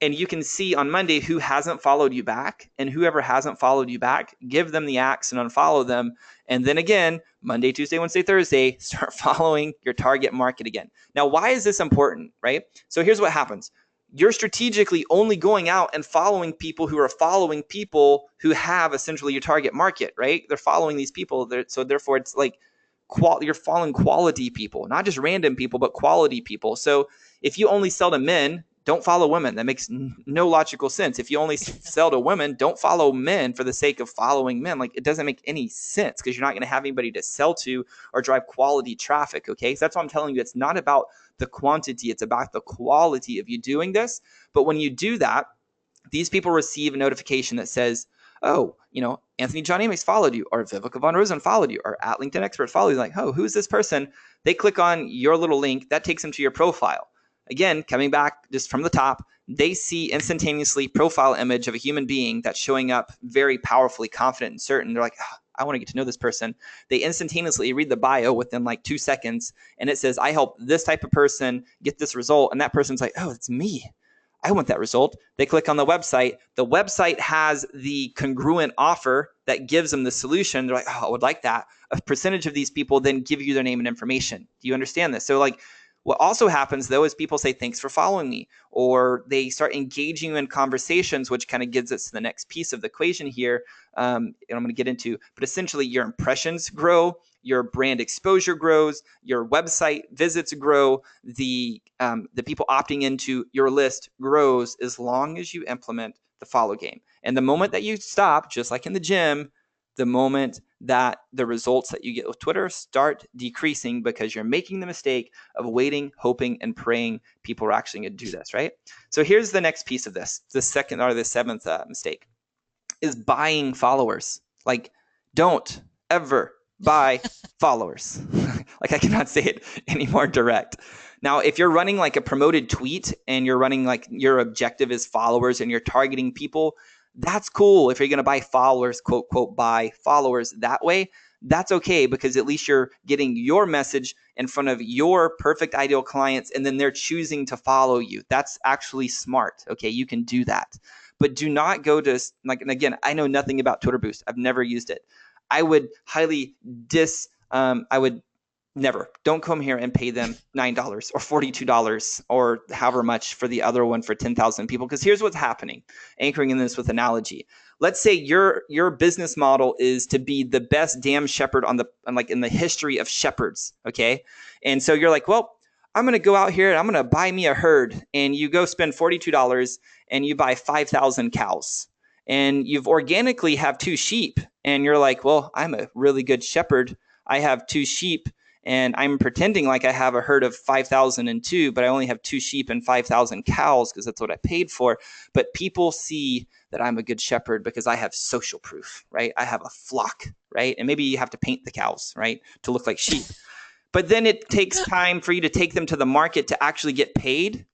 S2: And you can see on Monday who hasn't followed you back, and whoever hasn't followed you back, give them the axe and unfollow them. And then again, Monday, Tuesday, Wednesday, Thursday, start following your target market again. Now, why is this important, right? So here's what happens. You're strategically only going out and following people who are following people who have essentially your target market, right? They're following these people. So therefore, it's like you're following quality people, not just random people, but quality people. So if you only sell to men, don't follow women. That makes no logical sense. If you only sell to women, don't follow men for the sake of following men. Like it doesn't make any sense because you're not going to have anybody to sell to or drive quality traffic. Okay. So that's why I'm telling you, it's not about the quantity, it's about the quality of you doing this. But when you do that, these people receive a notification that says, oh, Anthony John Amyx followed you, or Vivica Von Rosen followed you, or at LinkedIn Expert followed you. Like, oh, who's this person? They click on your little link that takes them to your profile. Again, coming back just from the top, they see instantaneously profile image of a human being that's showing up very powerfully, confident and certain. They're like, oh, I want to get to know this person. They instantaneously read the bio within like 2 seconds, and it says, I help this type of person get this result. And that person's like, oh, it's me. I want that result. They click on the website. The website has the congruent offer that gives them the solution. They're like, oh, I would like that. A percentage of these people then give you their name and information. Do you understand this? So like what also happens though is people say, thanks for following me, or they start engaging you in conversations, which kind of gives us to the next piece of the equation here. And I'm going to get into, but essentially your impressions grow, your brand exposure grows, your website visits grow, the people opting into your list grows as long as you implement the follow game. And the moment that you stop, just like in the gym, the moment that the results that you get with Twitter start decreasing because you're making the mistake of waiting, hoping, and praying people are actually going to do this, right? So here's the next piece of this, the second or the seventh mistake is buying followers. Like, don't ever buy followers. Like, I cannot say it any more direct. Now, if you're running like a promoted tweet and you're running like your objective is followers and you're targeting people, that's cool. If you're going to buy followers, quote, quote, buy followers that way, that's okay, because at least you're getting your message in front of your perfect ideal clients and then they're choosing to follow you. That's actually smart. Okay, you can do that. But do not go to, like, and again, I know nothing about Twitter Boost. I've never used it. I would highly I would never. Don't come here and pay them $9 or $42 or however much for the other one for 10,000 people. Because here's what's happening, anchoring in this with analogy. Let's say your business model is to be the best damn shepherd in the history of shepherds. Okay. And so you're like, well, I'm going to go out here and I'm going to buy me a herd. And you go spend $42 and you buy 5,000 cows. And you've organically have 2 sheep. And you're like, well, I'm a really good shepherd. I have 2 sheep and I'm pretending like I have a herd of 5,002, but I only have 2 sheep and 5,000 cows because that's what I paid for. But people see that I'm a good shepherd because I have social proof, right? I have a flock, right? And maybe you have to paint the cows, right, to look like sheep. But then it takes time for you to take them to the market to actually get paid.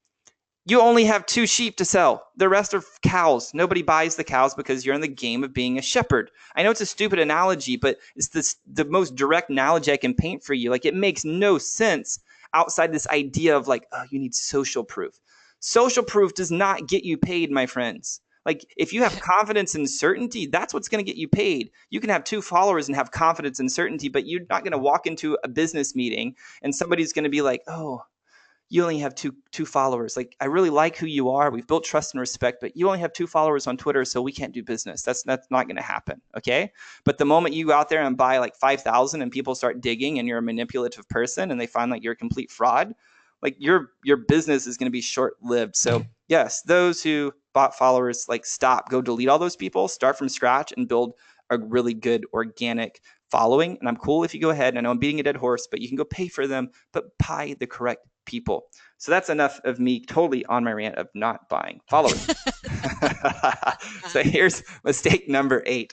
S2: You only have 2 sheep to sell. The rest are cows. Nobody buys the cows because you're in the game of being a shepherd. I know it's a stupid analogy, but it's the most direct analogy I can paint for you. Like, it makes no sense outside this idea of like, oh, you need social proof. Social proof does not get you paid, my friends. Like, if you have confidence and certainty, that's what's going to get you paid. You can have 2 followers and have confidence and certainty, but you're not going to walk into a business meeting and somebody's going to be like, oh, you only have two followers. Like, I really like who you are. We've built trust and respect, but you only have 2 followers on Twitter, so we can't do business. That's not going to happen. Okay. But the moment you go out there and buy like 5,000 and people start digging and you're a manipulative person and they find like you're a complete fraud, like your business is going to be short lived. So yes, those who bought followers, like, stop, go delete all those people, start from scratch and build a really good organic following. And I'm cool if you go ahead. I know I'm beating a dead horse, but you can go pay for them, but buy the correct people. So that's enough of me totally on my rant of not buying followers. So here's mistake number 8.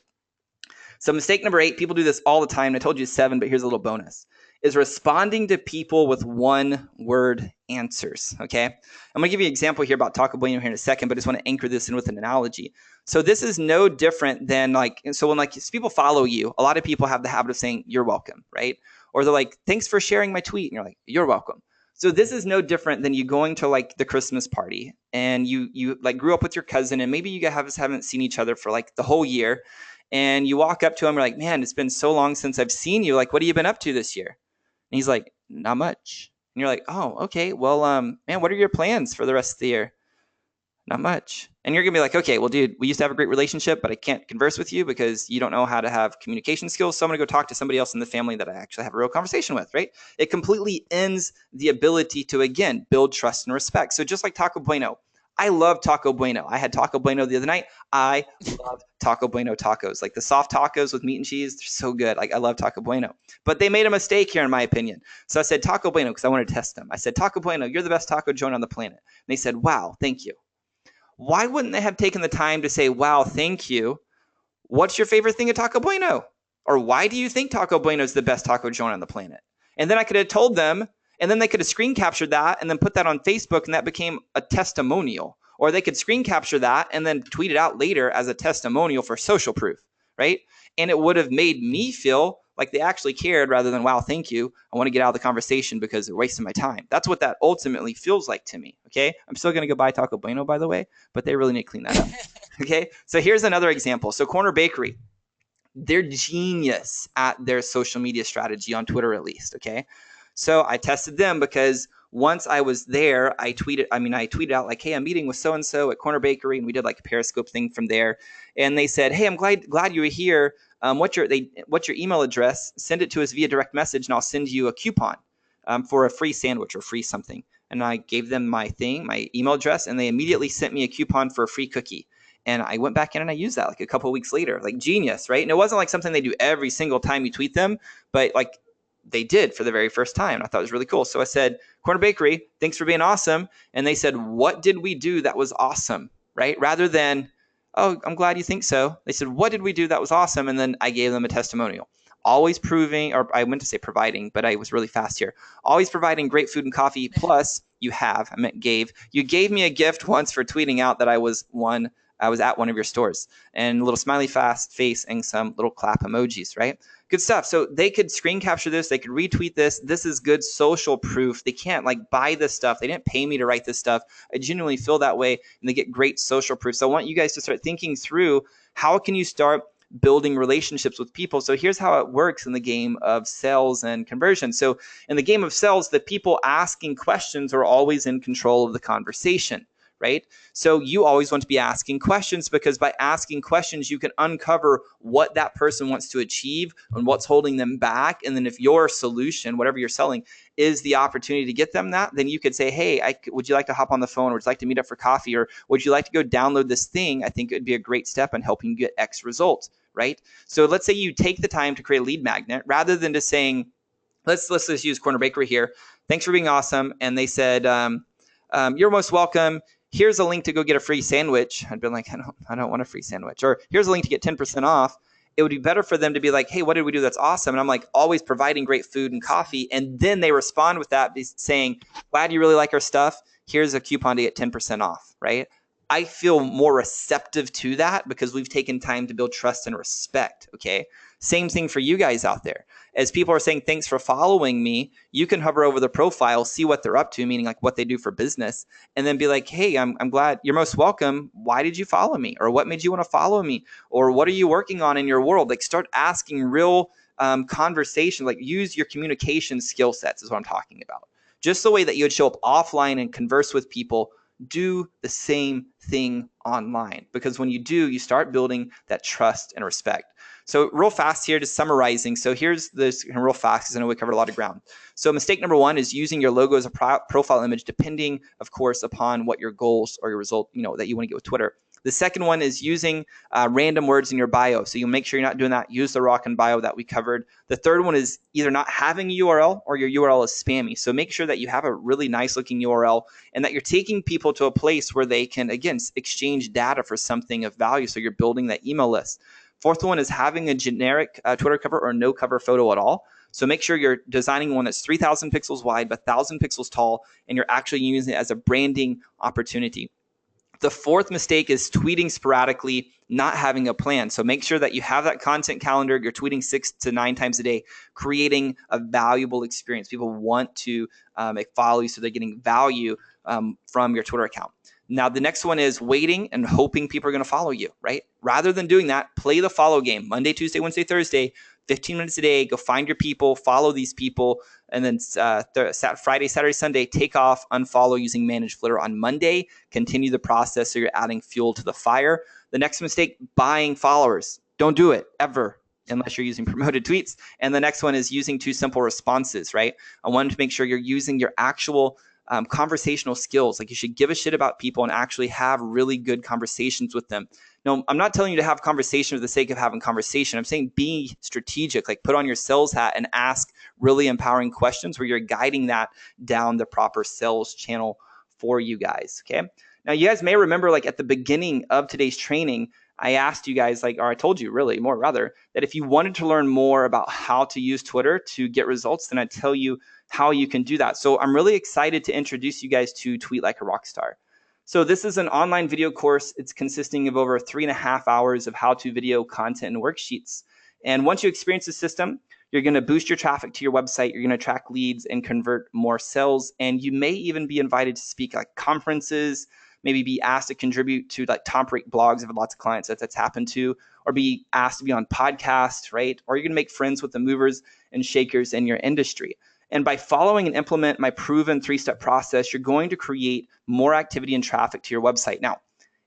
S2: So mistake number 8, people do this all the time. I told you 7, but here's a little bonus, is responding to people with 1-word answers. Okay. I'm going to give you an example here about Taco Bueno here in a second, but I just want to anchor this in with an analogy. So this is no different than so when people follow you, a lot of people have the habit of saying, you're welcome, right? Or they're like, thanks for sharing my tweet. And you're like, you're welcome. So this is no different than you going to like the Christmas party and you like grew up with your cousin and maybe you guys haven't seen each other for like the whole year. And you walk up to him, you're like, man, it's been so long since I've seen you. Like, what have you been up to this year? And he's like, not much. And you're like, oh, okay. Well, man, what are your plans for the rest of the year? Not much. And you're going to be like, okay, well, dude, we used to have a great relationship, but I can't converse with you because you don't know how to have communication skills. So I'm going to go talk to somebody else in the family that I actually have a real conversation with, right? It completely ends the ability to, again, build trust and respect. So just like Taco Bueno, I love Taco Bueno. I had Taco Bueno the other night. I love Taco Bueno tacos. Like the soft tacos with meat and cheese, they're so good. Like, I love Taco Bueno. But they made a mistake here, in my opinion. So I said Taco Bueno because I wanted to test them. I said, Taco Bueno, you're the best taco joint on the planet. And they said, wow, thank you. Why wouldn't they have taken the time to say, wow, thank you? What's your favorite thing at Taco Bueno? Or why do you think Taco Bueno is the best taco joint on the planet? And then I could have told them, and then they could have screen captured that and then put that on Facebook, and that became a testimonial. Or they could screen capture that and then tweet it out later as a testimonial for social proof, right? And it would have made me feel like they actually cared rather than, wow, thank you. I want to get out of the conversation because they're wasting my time. That's what that ultimately feels like to me, okay? I'm still going to go buy Taco Bueno, by the way, but they really need to clean that up, okay? So here's another example. So Corner Bakery, they're genius at their social media strategy on Twitter, at least, okay? So I tested them because once I was there, I tweeted out like, hey, I'm meeting with so-and-so at Corner Bakery, and we did like a Periscope thing from there. And they said, hey, I'm glad you were here. What's your email address? Send it to us via direct message, and I'll send you a coupon for a free sandwich or free something. And I gave them my email address, and they immediately sent me a coupon for a free cookie. And I went back in and I used that like a couple of weeks later. Like, genius, right? And it wasn't like something they do every single time you tweet them, but like they did for the very first time. And I thought it was really cool. So I said, Corner Bakery, thanks for being awesome. And they said, what did we do that was awesome, right? Rather than, oh, I'm glad you think so. They said, what did we do that was awesome? And then I gave them a testimonial. always proving, or I meant to say providing, but I was really fast here. Always providing great food and coffee. Plus, I meant gave. You gave me a gift once for tweeting out that I was at one of your stores, and a little smiley fast face and some little clap emojis, right? Good stuff. So they could screen capture this. They could retweet this. This is good social proof. They can't like buy this stuff. They didn't pay me to write this stuff. I genuinely feel that way, and they get great social proof. So I want you guys to start thinking through, how can you start building relationships with people? So here's how it works in the game of sales and conversion. So in the game of sales, the people asking questions are always in control of the conversation, right? So you always want to be asking questions, because by asking questions, you can uncover what that person wants to achieve and what's holding them back. And then if your solution, whatever you're selling, is the opportunity to get them that, then you could say, hey, would you like to hop on the phone, or would you like to meet up for coffee, or would you like to go download this thing? I think it would be a great step in helping you get X results, right? So let's say you take the time to create a lead magnet, rather than just saying, let's just use Corner Bakery here. Thanks for being awesome. And they said, you're most welcome. Here's a link to go get a free sandwich. I'd been like, I don't want a free sandwich. Or here's a link to get 10% off. It would be better for them to be like, hey, what did we do that's awesome? And I'm like, always providing great food and coffee. And then they respond with that, saying, glad you really like our stuff. Here's a coupon to get 10% off, right? I feel more receptive to that, because we've taken time to build trust and respect, okay? Same thing for you guys out there. As people are saying, thanks for following me, you can hover over the profile, see what they're up to, meaning like what they do for business, and then be like, hey, I'm glad, you're most welcome. Why did you follow me? Or what made you want to follow me? Or what are you working on in your world? Like, start asking real conversation, like use your communication skill sets is what I'm talking about. Just the way that you would show up offline and converse with people, do the same thing online, because when you do, you start building that trust and respect. So real fast here, just summarizing. So here's this real fast, because I know we covered a lot of ground. So mistake number one is using your logo as a profile image, depending, of course, upon what your goals or your result, that you want to get with Twitter. The second one is using random words in your bio. So you make sure you're not doing that. Use the rock and bio that we covered. The third one is either not having a URL, or your URL is spammy. So make sure that you have a really nice looking URL, and that you're taking people to a place where they can, again, exchange data for something of value. So you're building that email list. Fourth one is having a generic Twitter cover or no cover photo at all. So make sure you're designing one that's 3,000 pixels wide, but 1,000 pixels tall, and you're actually using it as a branding opportunity. The fourth mistake is tweeting sporadically, not having a plan. So make sure that you have that content calendar. You're tweeting 6 to 9 times a day, creating a valuable experience. People want to follow you, so they're getting value from your Twitter account. Now, the next one is waiting and hoping people are going to follow you, right? Rather than doing that, play the follow game. Monday, Tuesday, Wednesday, Thursday, 15 minutes a day. Go find your people, follow these people, and then Friday, Saturday, Sunday, take off, unfollow using Manage Flitter on Monday. Continue the process, so you're adding fuel to the fire. The next mistake, buying followers. Don't do it ever, unless you're using promoted tweets. And the next one is using too simple responses, right? I wanted to make sure you're using your actual conversational skills. Like, you should give a shit about people and actually have really good conversations with them. No, I'm not telling you to have conversation for the sake of having conversation. I'm saying be strategic, like put on your sales hat and ask really empowering questions where you're guiding that down the proper sales channel for you guys. Okay. Now, you guys may remember, like at the beginning of today's training, I asked you guys, or I told you really more rather, that if you wanted to learn more about how to use Twitter to get results, then I'd tell you how you can do that. So I'm really excited to introduce you guys to Tweet Like a Rockstar. So this is an online video course. It's consisting of over 3.5 hours of how-to video content and worksheets. And once you experience the system, you're going to boost your traffic to your website. You're going to attract leads and convert more sales. And you may even be invited to speak at conferences, maybe be asked to contribute to like top rate blogs. I've had lots of clients that's happened to, or be asked to be on podcasts, right? Or you're going to make friends with the movers and shakers in your industry. And by following and implement my proven 3-step process, you're going to create more activity and traffic to your website. Now,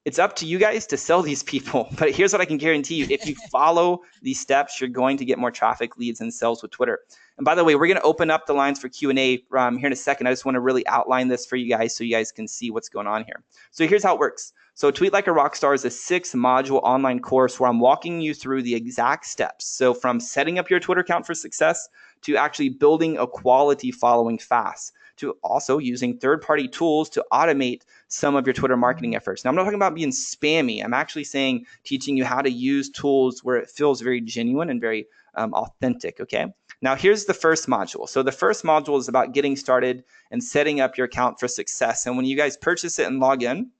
S2: it's up to you guys to sell these people, but here's what I can guarantee you. If you follow these steps, you're going to get more traffic, leads, and sales with Twitter. And by the way, we're going to open up the lines for Q&A here in a second. I just want to really outline this for you guys so you guys can see what's going on here. So here's how it works. So Tweet Like a Rockstar is a 6-module online course where I'm walking you through the exact steps. So from setting up your Twitter account for success to actually building a quality following fast, to also using third-party tools to automate some of your Twitter marketing efforts. Now, I'm not talking about being spammy. I'm actually saying teaching you how to use tools where it feels very genuine and very authentic, okay? Now, here's the first module. So the first module is about getting started and setting up your account for success. And when you guys purchase it and log in,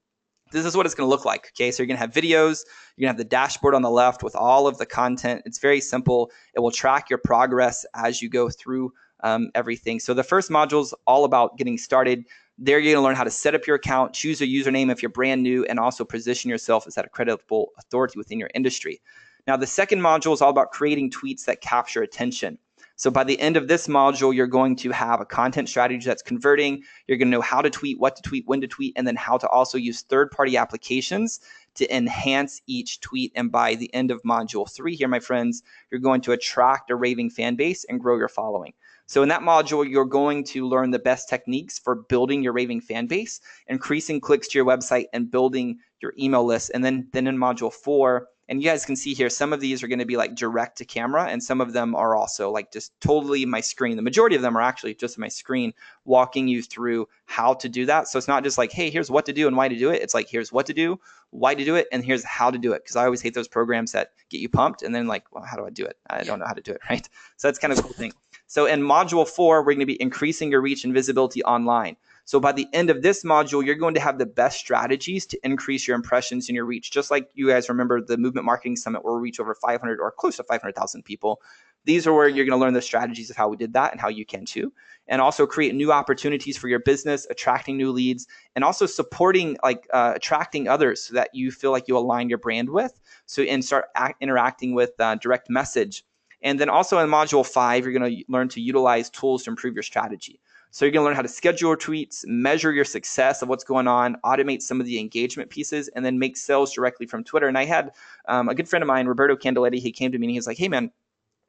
S2: this is what it's going to look like. Okay, so you're going to have videos, you're going to have the dashboard on the left with all of the content. It's very simple. It will track your progress as you go through everything. So the first module is all about getting started. There you're going to learn how to set up your account, choose a username if you're brand new, and also position yourself as that credible authority within your industry. Now, the second module is all about creating tweets that capture attention. So by the end of this module, you're going to have a content strategy that's converting. You're going to know how to tweet, what to tweet, when to tweet, and then how to also use third-party applications to enhance each tweet. And by the end of module 3 here, my friends, you're going to attract a raving fan base and grow your following. So in that module, you're going to learn the best techniques for building your raving fan base, increasing clicks to your website, and building your email list. And then in module 4, and you guys can see here, some of these are going to be like direct to camera, and some of them are also like just totally my screen. The majority of them are actually just my screen walking you through how to do that. So it's not just like, hey, here's what to do and why to do it. It's like, here's what to do, why to do it, and here's how to do it. Because I always hate those programs that get you pumped and then like, well, how do I do it? I don't know how to do it, right? So that's kind of a cool thing. So in module 4, we're going to be increasing your reach and visibility online. So by the end of this module, you're going to have the best strategies to increase your impressions and your reach. Just like you guys remember the Movement Marketing Summit where we reach over 500 or close to 500,000 people. These are where you're going to learn the strategies of how we did that and how you can too. And also create new opportunities for your business, attracting new leads, and also supporting, attracting others so that you feel like you align your brand with. And start interacting with direct message. And then also in module 5, you're going to learn to utilize tools to improve your strategy. So you're going to learn how to schedule your tweets, measure your success of what's going on, automate some of the engagement pieces, and then make sales directly from Twitter. And I had a good friend of mine, Roberto Candeletti, he came to me and he was like, hey, man,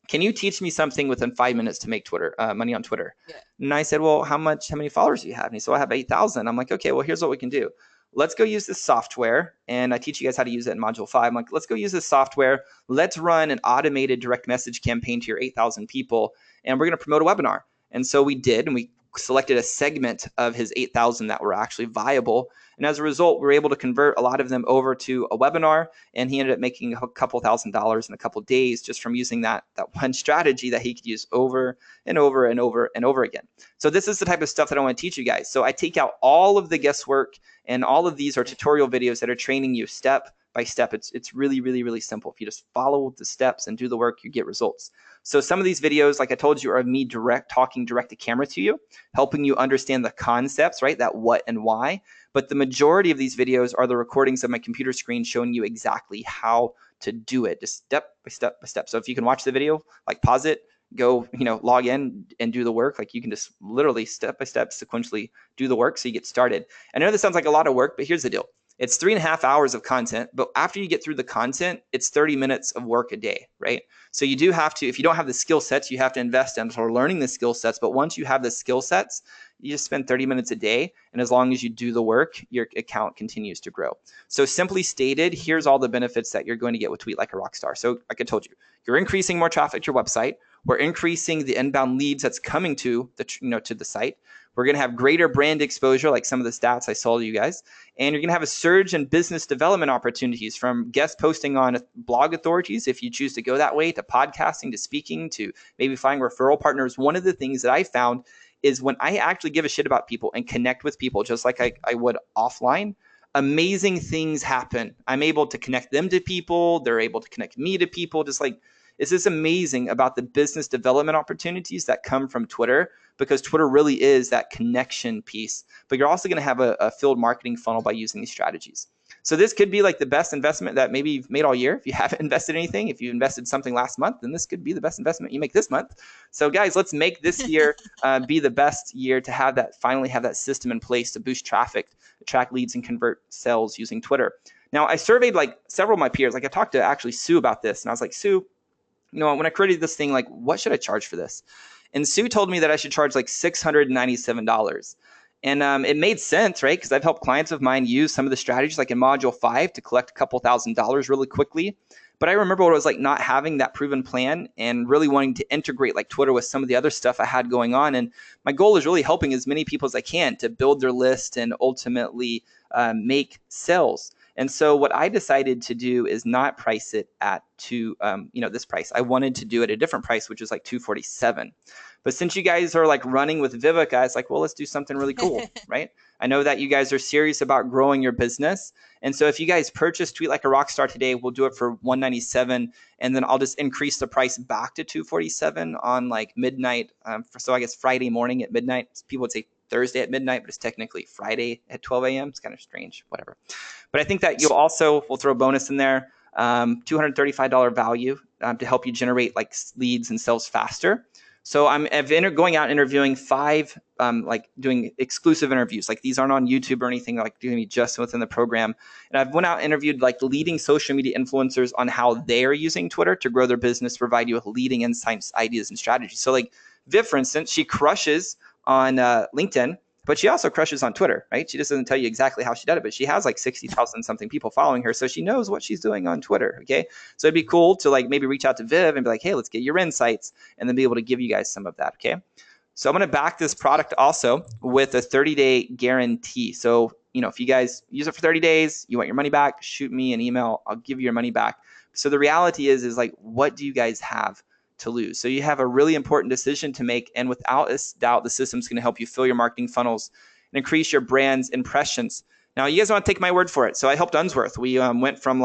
S2: can you teach me something within 5 minutes to make money on Twitter? Yeah. And I said, well, how many followers do you have? And he said, well, I have 8,000. I'm like, okay, well, here's what we can do. Let's go use this software. And I teach you guys how to use it in module 5. I'm like, let's go use this software. Let's run an automated direct message campaign to your 8,000 people. And we're going to promote a webinar. And so we did, and we selected a segment of his 8,000 that were actually viable. And as a result, we were able to convert a lot of them over to a webinar. And he ended up making a couple $1,000s in a couple days just from using that one strategy that he could use over and over and over and over again. So this is the type of stuff that I want to teach you guys. So I take out all of the guesswork, and all of these are tutorial videos that are training you step by step. It's really, really, really simple. If you just follow the steps and do the work, you get results. So some of these videos, like I told you, are me talking direct to camera to you, helping you understand the concepts, right? That what and why. But the majority of these videos are the recordings of my computer screen showing you exactly how to do it, just step by step by step. So if you can watch the video, like pause it, go, log in and do the work. Like you can just literally step by step sequentially do the work so you get started. I know this sounds like a lot of work, but here's the deal. It's 3.5 hours of content, but after you get through the content, it's 30 minutes of work a day, right? So you do have to, if you don't have the skill sets, you have to invest in sort of learning the skill sets. But once you have the skill sets, you just spend 30 minutes a day. And as long as you do the work, your account continues to grow. So simply stated, here's all the benefits that you're going to get with Tweet Like a Rockstar. So like I told you, you're increasing more traffic to your website. We're increasing the inbound leads that's coming to the site. We're going to have greater brand exposure, like some of the stats I saw to you guys. And you're going to have a surge in business development opportunities, from guest posting on blog authorities, if you choose to go that way, to podcasting, to speaking, to maybe finding referral partners. One of the things that I found is when I actually give a shit about people and connect with people, just like I would offline, amazing things happen. I'm able to connect them to people. They're able to connect me to people. Just like, it's just amazing about the business development opportunities that come from Twitter, because Twitter really is that connection piece. But you're also going to have a field marketing funnel by using these strategies. So this could be like the best investment that maybe you've made all year. If you haven't invested anything, if you invested something last month, then this could be the best investment you make this month. So guys, let's make this year be the best year to finally have that system in place to boost traffic, attract leads, and convert sales using Twitter. Now, I surveyed like several of my peers. Like I talked to actually Sue about this, and I was like, Sue, when I created this thing, like, what should I charge for this? And Sue told me that I should charge like $697. And it made sense, right? Because I've helped clients of mine use some of the strategies like in module 5 to collect a couple $1,000s really quickly. But I remember what it was like not having that proven plan and really wanting to integrate like Twitter with some of the other stuff I had going on. And my goal is really helping as many people as I can to build their list and ultimately make sales. And so what I decided to do is not price it at this price. I wanted to do it at a different price, which is like $247. But since you guys are like running with Vivica, it's like, well, let's do something really cool, right? I know that you guys are serious about growing your business. And so if you guys purchase Tweet Like a Rockstar today, we'll do it for $197, and then I'll just increase the price back to $247 on like midnight. So I guess Friday morning at midnight. People would say Thursday at midnight, but it's technically Friday at 12 a.m. It's kind of strange, whatever. But I think that we'll throw a bonus in there, $235 value to help you generate like leads and sales faster. So I'm going out interviewing 5, like doing exclusive interviews. Like these aren't on YouTube or anything, like doing just within the program. And I've went out and interviewed like leading social media influencers on how they are using Twitter to grow their business, provide you with leading insights, ideas, and strategies. So like Viv, for instance, she crushes on LinkedIn, but she also crushes on Twitter, right? She just doesn't tell you exactly how she did it, but she has like 60,000 something people following her. So she knows what she's doing on Twitter. Okay. So it'd be cool to like maybe reach out to Viv and be like, hey, let's get your insights, and then be able to give you guys some of that. Okay. So I'm going to back this product also with a 30-day guarantee. So, if you guys use it for 30 days, you want your money back, shoot me an email. I'll give you your money back. So the reality is like, what do you guys have to lose? So you have a really important decision to make, and without a doubt, the system's going to help you fill your marketing funnels and increase your brand's impressions. Now, you guys want to take my word for it. So I helped Unsworth. We went from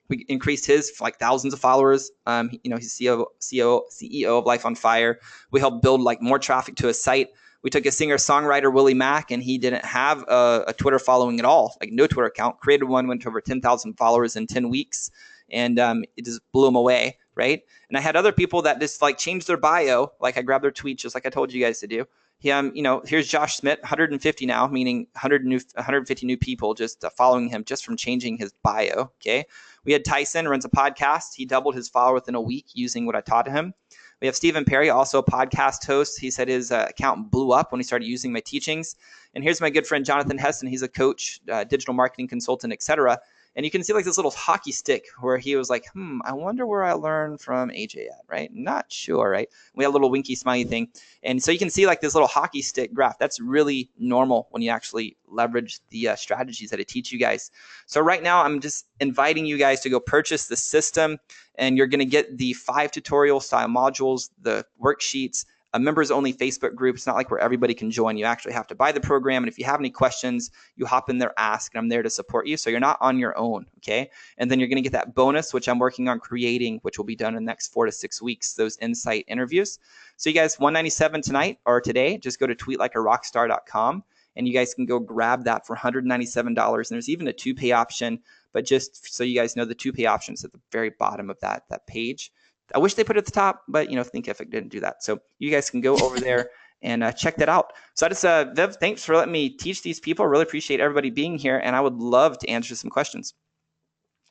S2: we increased his like thousands of followers. He's CEO of Life on Fire. We helped build like more traffic to his site. We took a singer-songwriter, Willie Mack, and he didn't have a Twitter following at all, like no Twitter account. Created one, went to over 10,000 followers in 10 weeks, and it just blew him away, right? And I had other people that just like changed their bio, like I grabbed their tweets, just like I told you guys to do. Here's Josh Smith, 150 now, meaning 150 new people just following him just from changing his bio. Okay. We had Tyson, runs a podcast. He doubled his follower within a week using what I taught him. We have Stephen Perry, also a podcast host. He said his account blew up when he started using my teachings. And here's my good friend, Jonathan Heston. He's a coach, digital marketing consultant, etc. And you can see like this little hockey stick where he was like, I wonder where I learned from AJ at, right? Not sure, right? We have a little winky smiley thing. And so you can see like this little hockey stick graph. That's really normal when you actually leverage the strategies that I teach you guys. So right now, I'm just inviting you guys to go purchase the system, and you're going to get the 5 tutorial style modules, the worksheets, a members only Facebook group. It's not like where everybody can join. You actually have to buy the program. And if you have any questions, you hop in there, ask, and I'm there to support you. So you're not on your own. Okay. And then you're going to get that bonus, which I'm working on creating, which will be done in the next 4 to 6 weeks, those insight interviews. So you guys, $197 tonight or today, just go to tweetlikerarockstar.com and you guys can go grab that for $197. And there's even a 2-pay option, but just so you guys know, the 2-pay option is at the very bottom of that page. I wish they put it at the top, but Thinkific didn't do that. So you guys can go over there and check that out. So I just, Viv, thanks for letting me teach these people. I really appreciate everybody being here, and I would love to answer some questions.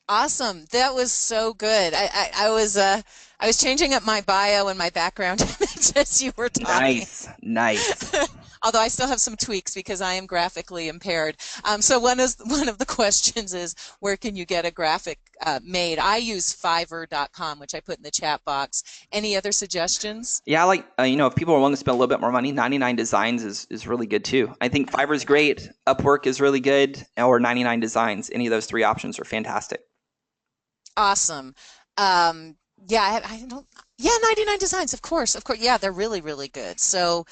S1: Awesome. That was so good. I was changing up my bio and my background as you were talking.
S2: Nice.
S1: Although I still have some tweaks because I am graphically impaired. So one of the questions is, where can you get a graphic made? I use Fiverr.com, which I put in the chat box. Any other suggestions?
S2: Yeah, I like, if people are willing to spend a little bit more money, 99 Designs is really good too. I think Fiverr is great. Upwork is really good, or 99 Designs. Any of those 3 options are fantastic.
S1: Awesome. Yeah, I don't. Yeah, 99 Designs, of course. Yeah, they're really, really good. So,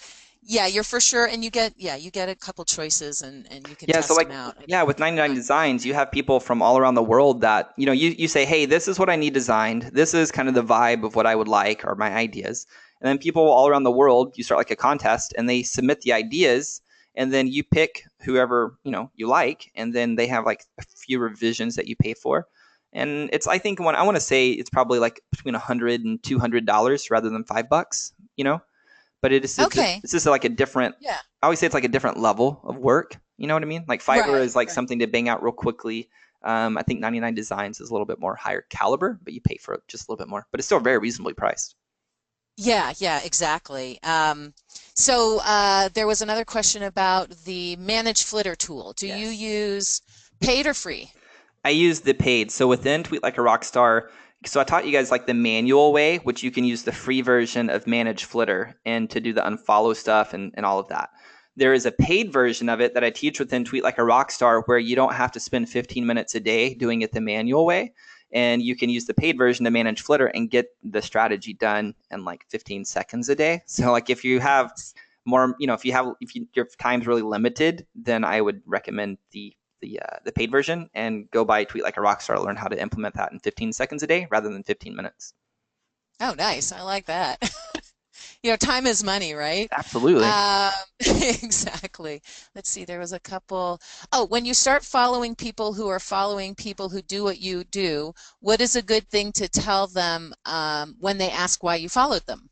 S1: yeah, you're for sure, and you get a couple choices, and you can test them out.
S2: Yeah, with 99 Designs, you have people from all around the world that you say, hey, this is what I need designed. This is kind of the vibe of what I would like, or my ideas. And then people all around the world, you start like a contest, and they submit the ideas, and then you pick whoever you like, and then they have like a few revisions that you pay for. And it's, I think, I want to say it's probably like between $100 and $200 rather than $5, But it's just like a different.
S1: Yeah.
S2: I always say it's like a different level of work. You know what I mean? Like Fiverr is like something to bang out real quickly. I think 99 Designs is a little bit more higher caliber, but you pay for it just a little bit more. But it's still very reasonably priced.
S1: Yeah, exactly. So there was another question about the Manage Flitter tool. Do you use paid or free?
S2: I use the paid. So within Tweet Like a Rockstar, so I taught you guys like the manual way, which you can use the free version of Manage Flitter and to do the unfollow stuff and all of that. There is a paid version of it that I teach within Tweet Like a Rockstar where you don't have to spend 15 minutes a day doing it the manual way. And you can use the paid version to manage Flitter and get the strategy done in like 15 seconds a day. So like if you have more, if your time's really limited, then I would recommend the paid version and go buy Tweet Like a Rockstar to learn how to implement that in 15 seconds a day rather than 15 minutes.
S1: Oh, nice. I like that. Time is money, right?
S2: Absolutely.
S1: Um, exactly. Let's see, there was a couple. Oh, when you start following people who are following people who do what you do, what is a good thing to tell them when they ask why you followed them?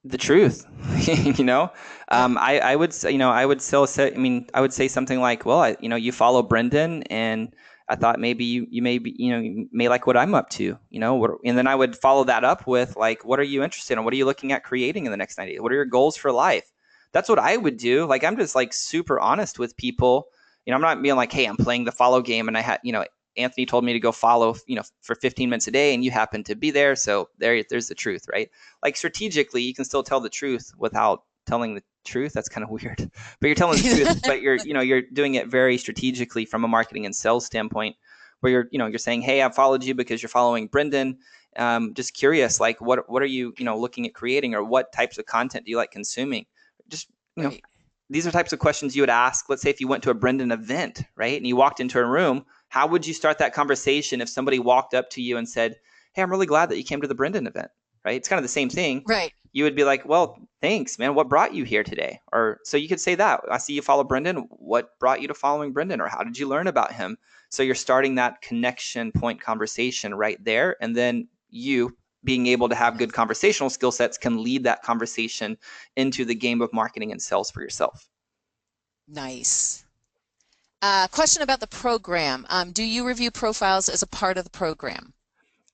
S2: The truth. you know
S1: Yeah.
S2: I would say, I would still say, I would say something like, well, you follow Brendan, and I thought maybe you may be, you may like what I'm up to, and then I would follow that up with like, what are you interested in, what are you looking at creating in the next 90 days, what are your goals for life? That's what I would do. Like, I'm just like super honest with people. I'm not being like, hey, I'm playing the follow game, and I had, Anthony told me to go follow, for 15 minutes a day, and you happen to be there, so there's the truth, right? Like, strategically, you can still tell the truth without telling the truth. That's kind of weird, but you're telling the truth, but you're doing it very strategically from a marketing and sales standpoint, where you're saying, hey, I followed you because you're following Brendan. Just curious, like, what are you, looking at creating, or what types of content do you like consuming? Just,
S1: Right.
S2: these are types of questions you would ask. Let's say if you went to a Brendan event, right, and you walked into a room, how would you start that conversation if somebody walked up to you and said, hey, I'm really glad that you came to the Brendan event, right? It's kind of the same thing.
S1: Right.
S2: You would be like, well, thanks, man. What brought you here today? Or so you could say that. I see you follow Brendan. What brought you to following Brendan? Or how did you learn about him? So you're starting that connection point conversation right there. And then you being able to have good conversational skill sets can lead that conversation into the game of marketing and sales for yourself.
S1: Nice. Question about the program. Do you review profiles as a part of the program?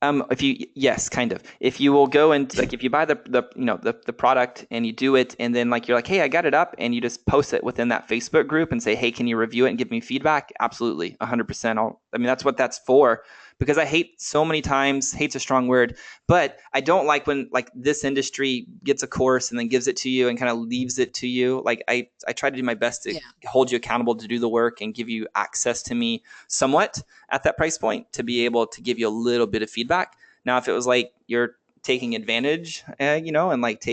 S2: If you Yes, kind of. If you will go and like, if you buy the product and you do it, and then like you're like, hey, I got it up, and you just post it within that Facebook group and say, hey, can you review it and give me feedback? Absolutely, 100%. That's what that's for. Because I hate so many times, hate's a strong word, but I don't like when like this industry gets a course and then gives it to you and kind of leaves it to you. Like, I try to do my best to
S1: Yeah.
S2: hold you accountable to do the work and give you access to me somewhat at that price point to be able to give you a little bit of feedback. Now, if it was like you're taking advantage, and like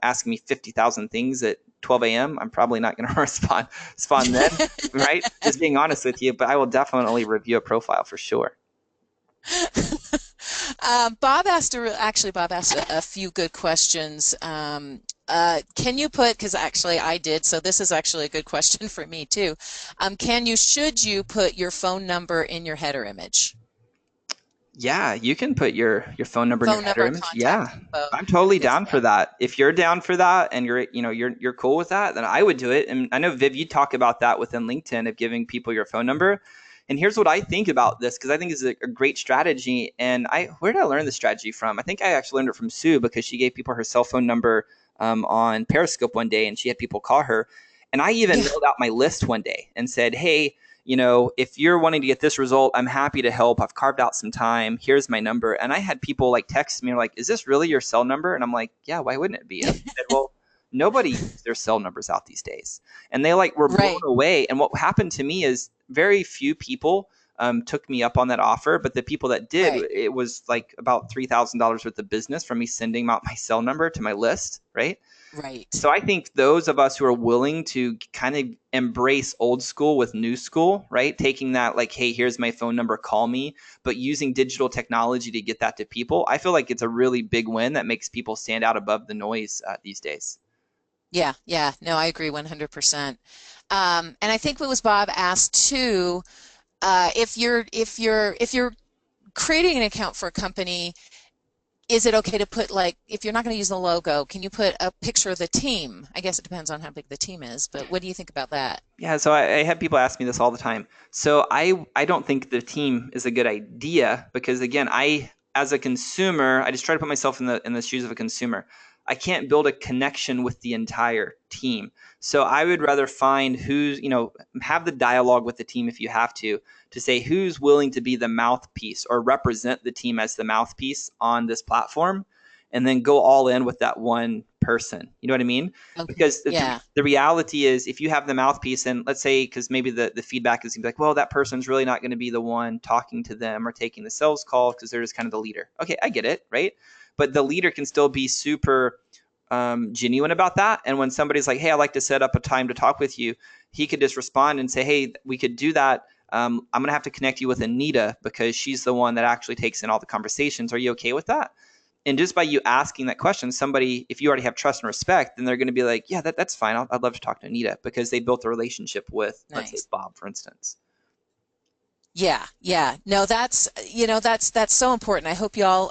S2: asking me 50,000 things at 12 a.m., I'm probably not going to respond then, right? Just being honest with you, but I will definitely review a profile for sure.
S1: Bob asked a few good questions. Can you put, because actually I did, so this is actually a good question for me too. Should you put your phone number in your header image?
S2: Yeah, you can put your phone number in your
S1: Phone
S2: header
S1: number,
S2: image. Yeah,
S1: contact info,
S2: I'm totally
S1: everything's,
S2: down for that. If you're down for that and you're cool with that, then I would do it. And I know, Viv, you talk about that within LinkedIn of giving people your phone number. And here's what I think about this, because I think it's a great strategy. And where did I learn this strategy from? I think I actually learned it from Sue, because she gave people her cell phone number on Periscope one day, and she had people call her. And I even
S1: yeah.
S2: mailed out my list one day and said, hey, if you're wanting to get this result, I'm happy to help. I've carved out some time. Here's my number. And I had people like text me like, is this really your cell number? And I'm like, yeah, why wouldn't it be? And they said, well, nobody gives their cell numbers out these days. And they like were blown
S1: Right,
S2: away. And what happened to me is very few people took me up on that offer. But the people that did,
S1: right,
S2: it was like about $3,000 worth of business from me sending out my cell number to my list, right?
S1: right.
S2: So I think those of us who are willing to kind of embrace old school with new school, right? Taking that like, hey, here's my phone number, call me, but using digital technology to get that to people, I feel like it's a really big win that makes people stand out above the noise these days.
S1: Yeah, yeah. No, I agree 100%. And I think what was Bob asked too, if you're creating an account for a company, is it okay to put, like, if you're not going to use the logo, can you put a picture of the team? I guess it depends on how big the team is, but what do you think about that?
S2: Yeah, so I have people ask me this all the time. So I don't think the team is a good idea, because again, as a consumer, I just try to put myself in the shoes of a consumer. I can't build a connection with the entire team. So I would rather find who's, have the dialogue with the team if you have to say who's willing to be the mouthpiece or represent the team as the mouthpiece on this platform, and then go all in with that one person. You know what I mean?
S1: Okay.
S2: Because
S1: Yeah.
S2: the reality is, if you have the mouthpiece, and let's say, because maybe the feedback is like, well, that person's really not going to be the one talking to them or taking the sales call because they're just kind of the leader. Okay, I get it, right? But the leader can still be super genuine about that. And when somebody's like, hey, I'd like to set up a time to talk with you, he could just respond and say, hey, we could do that. I'm going to have to connect you with Anita because she's the one that actually takes in all the conversations. Are you okay with that? And just by you asking that question, somebody, if you already have trust and respect, then they're going to be like, yeah, that's fine. I'd love to talk to Anita, because they built a relationship with, let's say,
S1: Nice.
S2: Bob, for instance.
S1: Yeah, yeah. No, that's so important. I hope y'all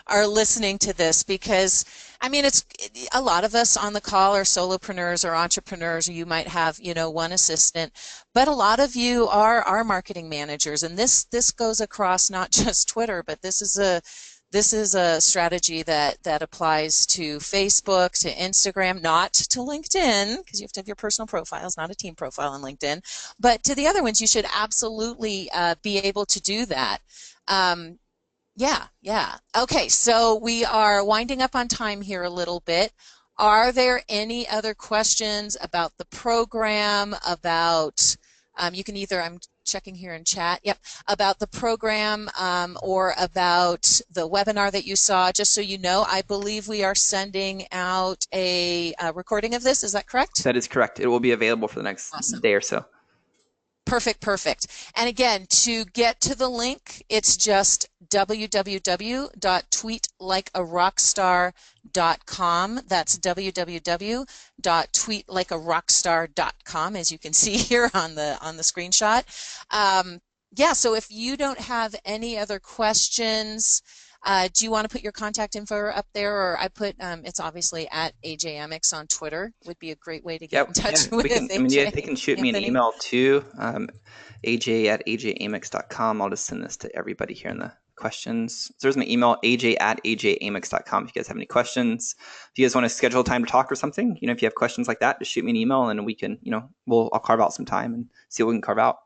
S1: are listening to this because I mean it's a lot of us on the call are solopreneurs or entrepreneurs, or you might have, one assistant, but a lot of you are marketing managers, and this goes across not just Twitter, but this is a strategy that applies to Facebook, to Instagram, not to LinkedIn, because you have to have your personal profiles, not a team profile on LinkedIn. But to the other ones, you should absolutely be able to do that. Um, yeah, yeah. Okay, so we are winding up on time here a little bit. Are there any other questions about the program, about, you can either, I'm checking here in chat, yep, about the program or about the webinar that you saw? Just so you know, I believe we are sending out a recording of this. Is that correct?
S2: That is correct. It will be available for the next
S1: Awesome.
S2: day or so.
S1: Perfect, perfect. And again, to get to the link, it's just www.tweetlikearockstar.com. That's www.tweetlikearockstar.com, as you can see here on the screenshot. Yeah, so if you don't have any other questions, do you want to put your contact info up there, or I put it's obviously at AJ Amyx on Twitter would be a great way to get in
S2: Yep. Yeah.
S1: touch
S2: We
S1: with
S2: can, I mean, yeah, they
S1: AJ.
S2: can shoot me an
S1: Anthony.
S2: email too. AJ@ajamix.com. I'll just send this to everybody here in the questions. So there's my email, AJ@ajamix.com. If you guys have any questions, if you guys want to schedule a time to talk or something, if you have questions like that, just shoot me an email and we can, I'll carve out some time and see what we can carve out.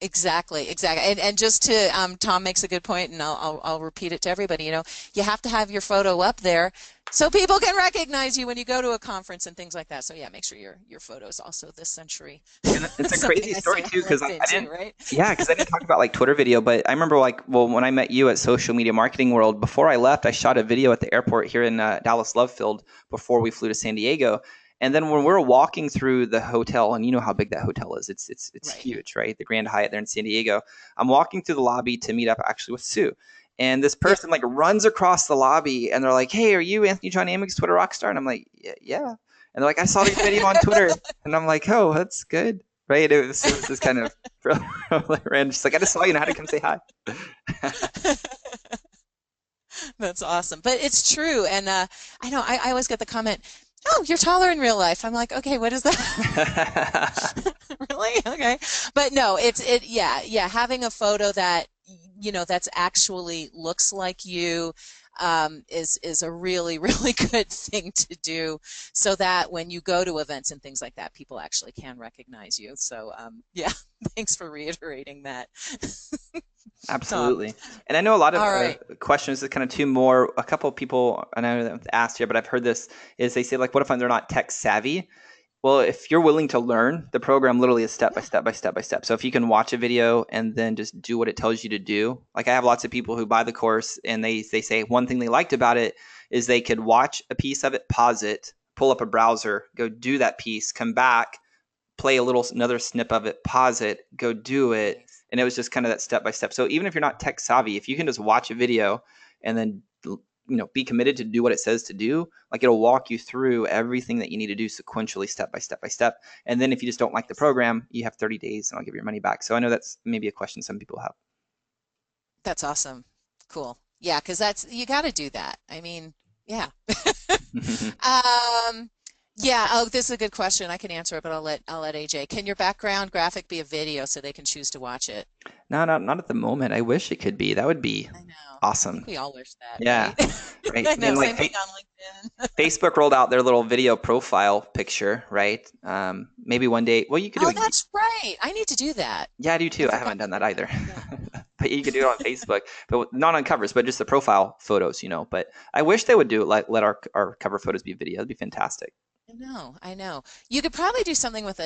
S1: Exactly, exactly. And just to Tom makes a good point, and I'll repeat it to everybody. You have to have your photo up there so people can recognize you when you go to a conference and things like that. So yeah, make sure your photo is also this century.
S2: And it's a
S1: Something
S2: crazy
S1: I
S2: story
S1: say on
S2: too, because
S1: LinkedIn
S2: I
S1: too,
S2: didn't,
S1: right?
S2: yeah, because I didn't talk about like Twitter video, but I remember when I met you at Social Media Marketing World, before I left, I shot a video at the airport here in Dallas Love Field before we flew to San Diego. And then when we were walking through the hotel, and you know how big that hotel is, it's
S1: Right.
S2: huge, right? The Grand Hyatt there in San Diego. I'm walking through the lobby to meet up actually with Sue. And this
S1: Yep.
S2: person like runs across the lobby and they're like, hey, are you Anthony John Amyx, Twitter Rockstar? And I'm like, yeah. And they're like, I saw your video on Twitter. And I'm like, oh, that's good. Right. It was this kind of random. She's like, I just saw you and I had to come say hi.
S1: That's awesome. But it's true. And I know I always get the comment, oh, you're taller in real life. I'm like, okay, what is that? Really? Okay. But no, yeah, having a photo that, that's actually looks like you is a really, really good thing to do so that when you go to events and things like that, people actually can recognize you. So, yeah, thanks for reiterating that, Tom.
S2: Absolutely. And I know a lot of
S1: All right.
S2: questions is kind of two more, a couple of people, I know that have asked here, but I've heard this, is they say like, what if they're not tech savvy? Well, if you're willing to learn, the program literally is step by step by step by step. So if you can watch a video and then just do what it tells you to do, like I have lots of people who buy the course and they say one thing they liked about it is they could watch a piece of it, pause it, pull up a browser, go do that piece, come back, play another snip of it, pause it, go do it.
S1: Nice.
S2: And it was just kind of that step by step. So even if you're not tech savvy, if you can just watch a video and then be committed to do what it says to do, like it'll walk you through everything that you need to do sequentially, step by step by step. And then if you just don't like the program, you have 30 days and I'll give your money back. So I know that's maybe a question some people have.
S1: That's awesome. Cool. Yeah, because you got to do that. I mean, yeah. Um, Yeah, oh, this is a good question. I can answer it, but I'll let AJ. Can your background graphic be a video so they can choose to watch it?
S2: No, not at the moment. I wish it could be. That would be
S1: I know. I think
S2: awesome.
S1: we all wish that,
S2: Yeah,
S1: right?
S2: right.
S1: I
S2: I mean,
S1: know,
S2: like
S1: same thing on LinkedIn.
S2: Facebook rolled out their little video profile picture, right? Maybe one day. Well, you could do
S1: Oh,
S2: it.
S1: that's right. I need to do that.
S2: Yeah, I do
S1: I
S2: too. I
S1: forgot
S2: haven't done
S1: to
S2: that
S1: do that.
S2: either.
S1: Yeah.
S2: But you could do it on Facebook, but not on covers, but just the profile photos. But I wish they would do it like let our cover photos be video. That'd be fantastic.
S1: I know, I know. You could probably do something with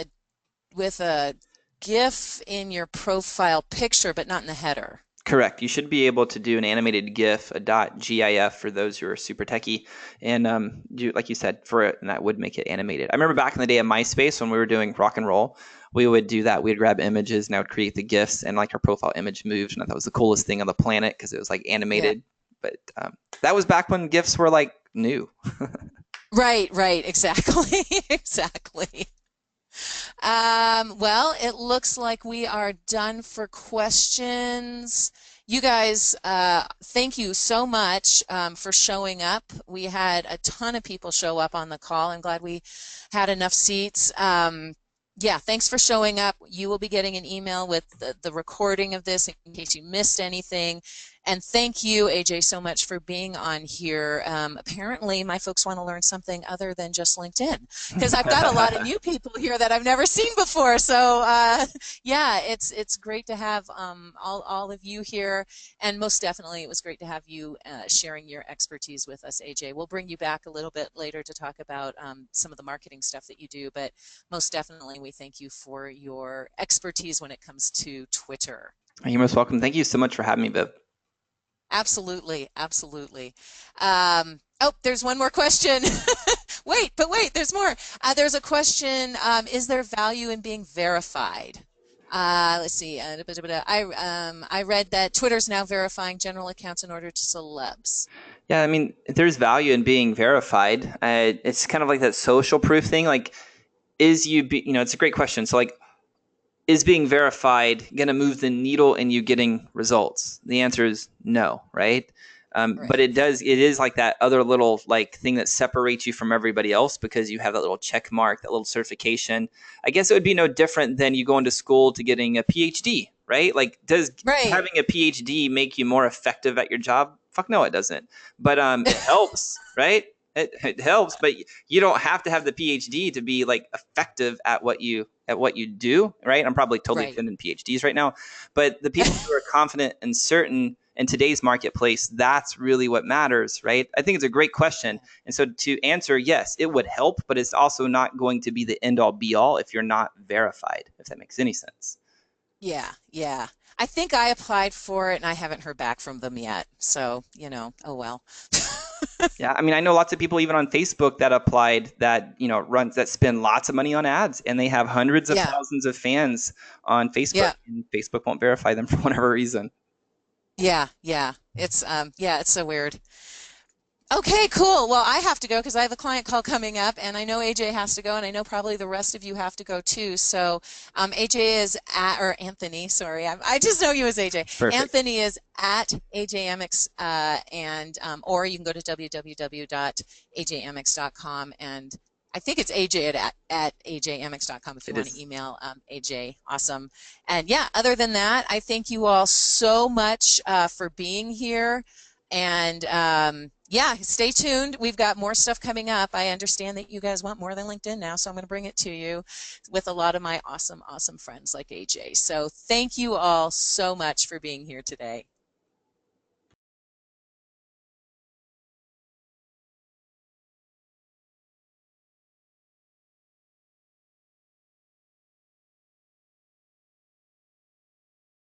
S1: a GIF in your profile picture, but not in the header.
S2: Correct. You should be able to do an animated GIF, a .gif for those who are super techie, and do like you said for it, and that would make it animated. I remember back in the day of MySpace when we were doing rock and roll, we would do that. We'd grab images and I would create the GIFs, and like our profile image moved, and I thought it was the coolest thing on the planet because it was like
S1: Yeah.
S2: animated. But that was back when GIFs were like new.
S1: Right, right, exactly, exactly. Well, it looks like we are done for questions. You guys, thank you so much for showing up. We had a ton of people show up on the call. I'm glad we had enough seats. Yeah, thanks for showing up. You will be getting an email with the recording of this in case you missed anything. And thank you, AJ, so much for being on here. Apparently, my folks want to learn something other than just LinkedIn because I've got a lot of new people here that I've never seen before. So yeah, it's great to have all of you here, and most definitely it was great to have you sharing your expertise with us, AJ. We'll bring you back a little bit later to talk about some of the marketing stuff that you do, but most definitely we thank you for your expertise when it comes to Twitter.
S2: You're most welcome. Thank you so much for having me, Viv.
S1: Absolutely, absolutely. Oh, there's one more question. Wait, there's more. There's a question, is there value in being verified? Let's see. I read that Twitter's now verifying general accounts in order to celebs.
S2: Yeah, I mean, there's value in being verified. It's kind of like that social proof thing. Like, it's a great question. So, like, is being verified going to move the needle in you getting results? The answer is no, right? But
S1: Right,
S2: it does. It is like that other little like thing that separates you from everybody else because you have that little check mark, that little certification. I guess it would be no different than you going to school to getting a PhD, right? Like, does
S1: right,
S2: having a PhD make you more effective at your job? Fuck no, it doesn't. But it helps, right? It helps, but you don't have to have the PhD to be like effective at what you do, right? I'm probably totally
S1: right.
S2: offending PhDs right now, but the people who are confident and certain in today's marketplace, that's really what matters, right? I think it's a great question. And so to answer, yes, it would help, but it's also not going to be the end all be all if you're not verified, if that makes any sense.
S1: Yeah, yeah. I think I applied for it and I haven't heard back from them yet. So, oh well.
S2: Yeah, I mean, I know lots of people even on Facebook that applied that, runs that spend lots of money on ads and they have hundreds of
S1: Yeah,
S2: thousands of fans on Facebook
S1: yeah.
S2: and Facebook won't verify them for whatever reason.
S1: Yeah, yeah. Yeah, it's so weird. Okay, cool. Well, I have to go because I have a client call coming up, and I know AJ has to go, and I know probably the rest of you have to go too. So, AJ is or Anthony, sorry, I just know you as AJ.
S2: Perfect.
S1: Anthony is at AJMX, and or you can go to www.ajmx.com, and I think it's AJ at ajmx.com if you
S2: It
S1: want to
S2: is.
S1: email AJ. Awesome. And yeah, other than that, I thank you all so much for being here. And yeah, stay tuned. We've got more stuff coming up. I understand that you guys want more than LinkedIn now, so I'm going to bring it to you with a lot of my awesome, awesome friends like AJ. So thank you all so much for being here today.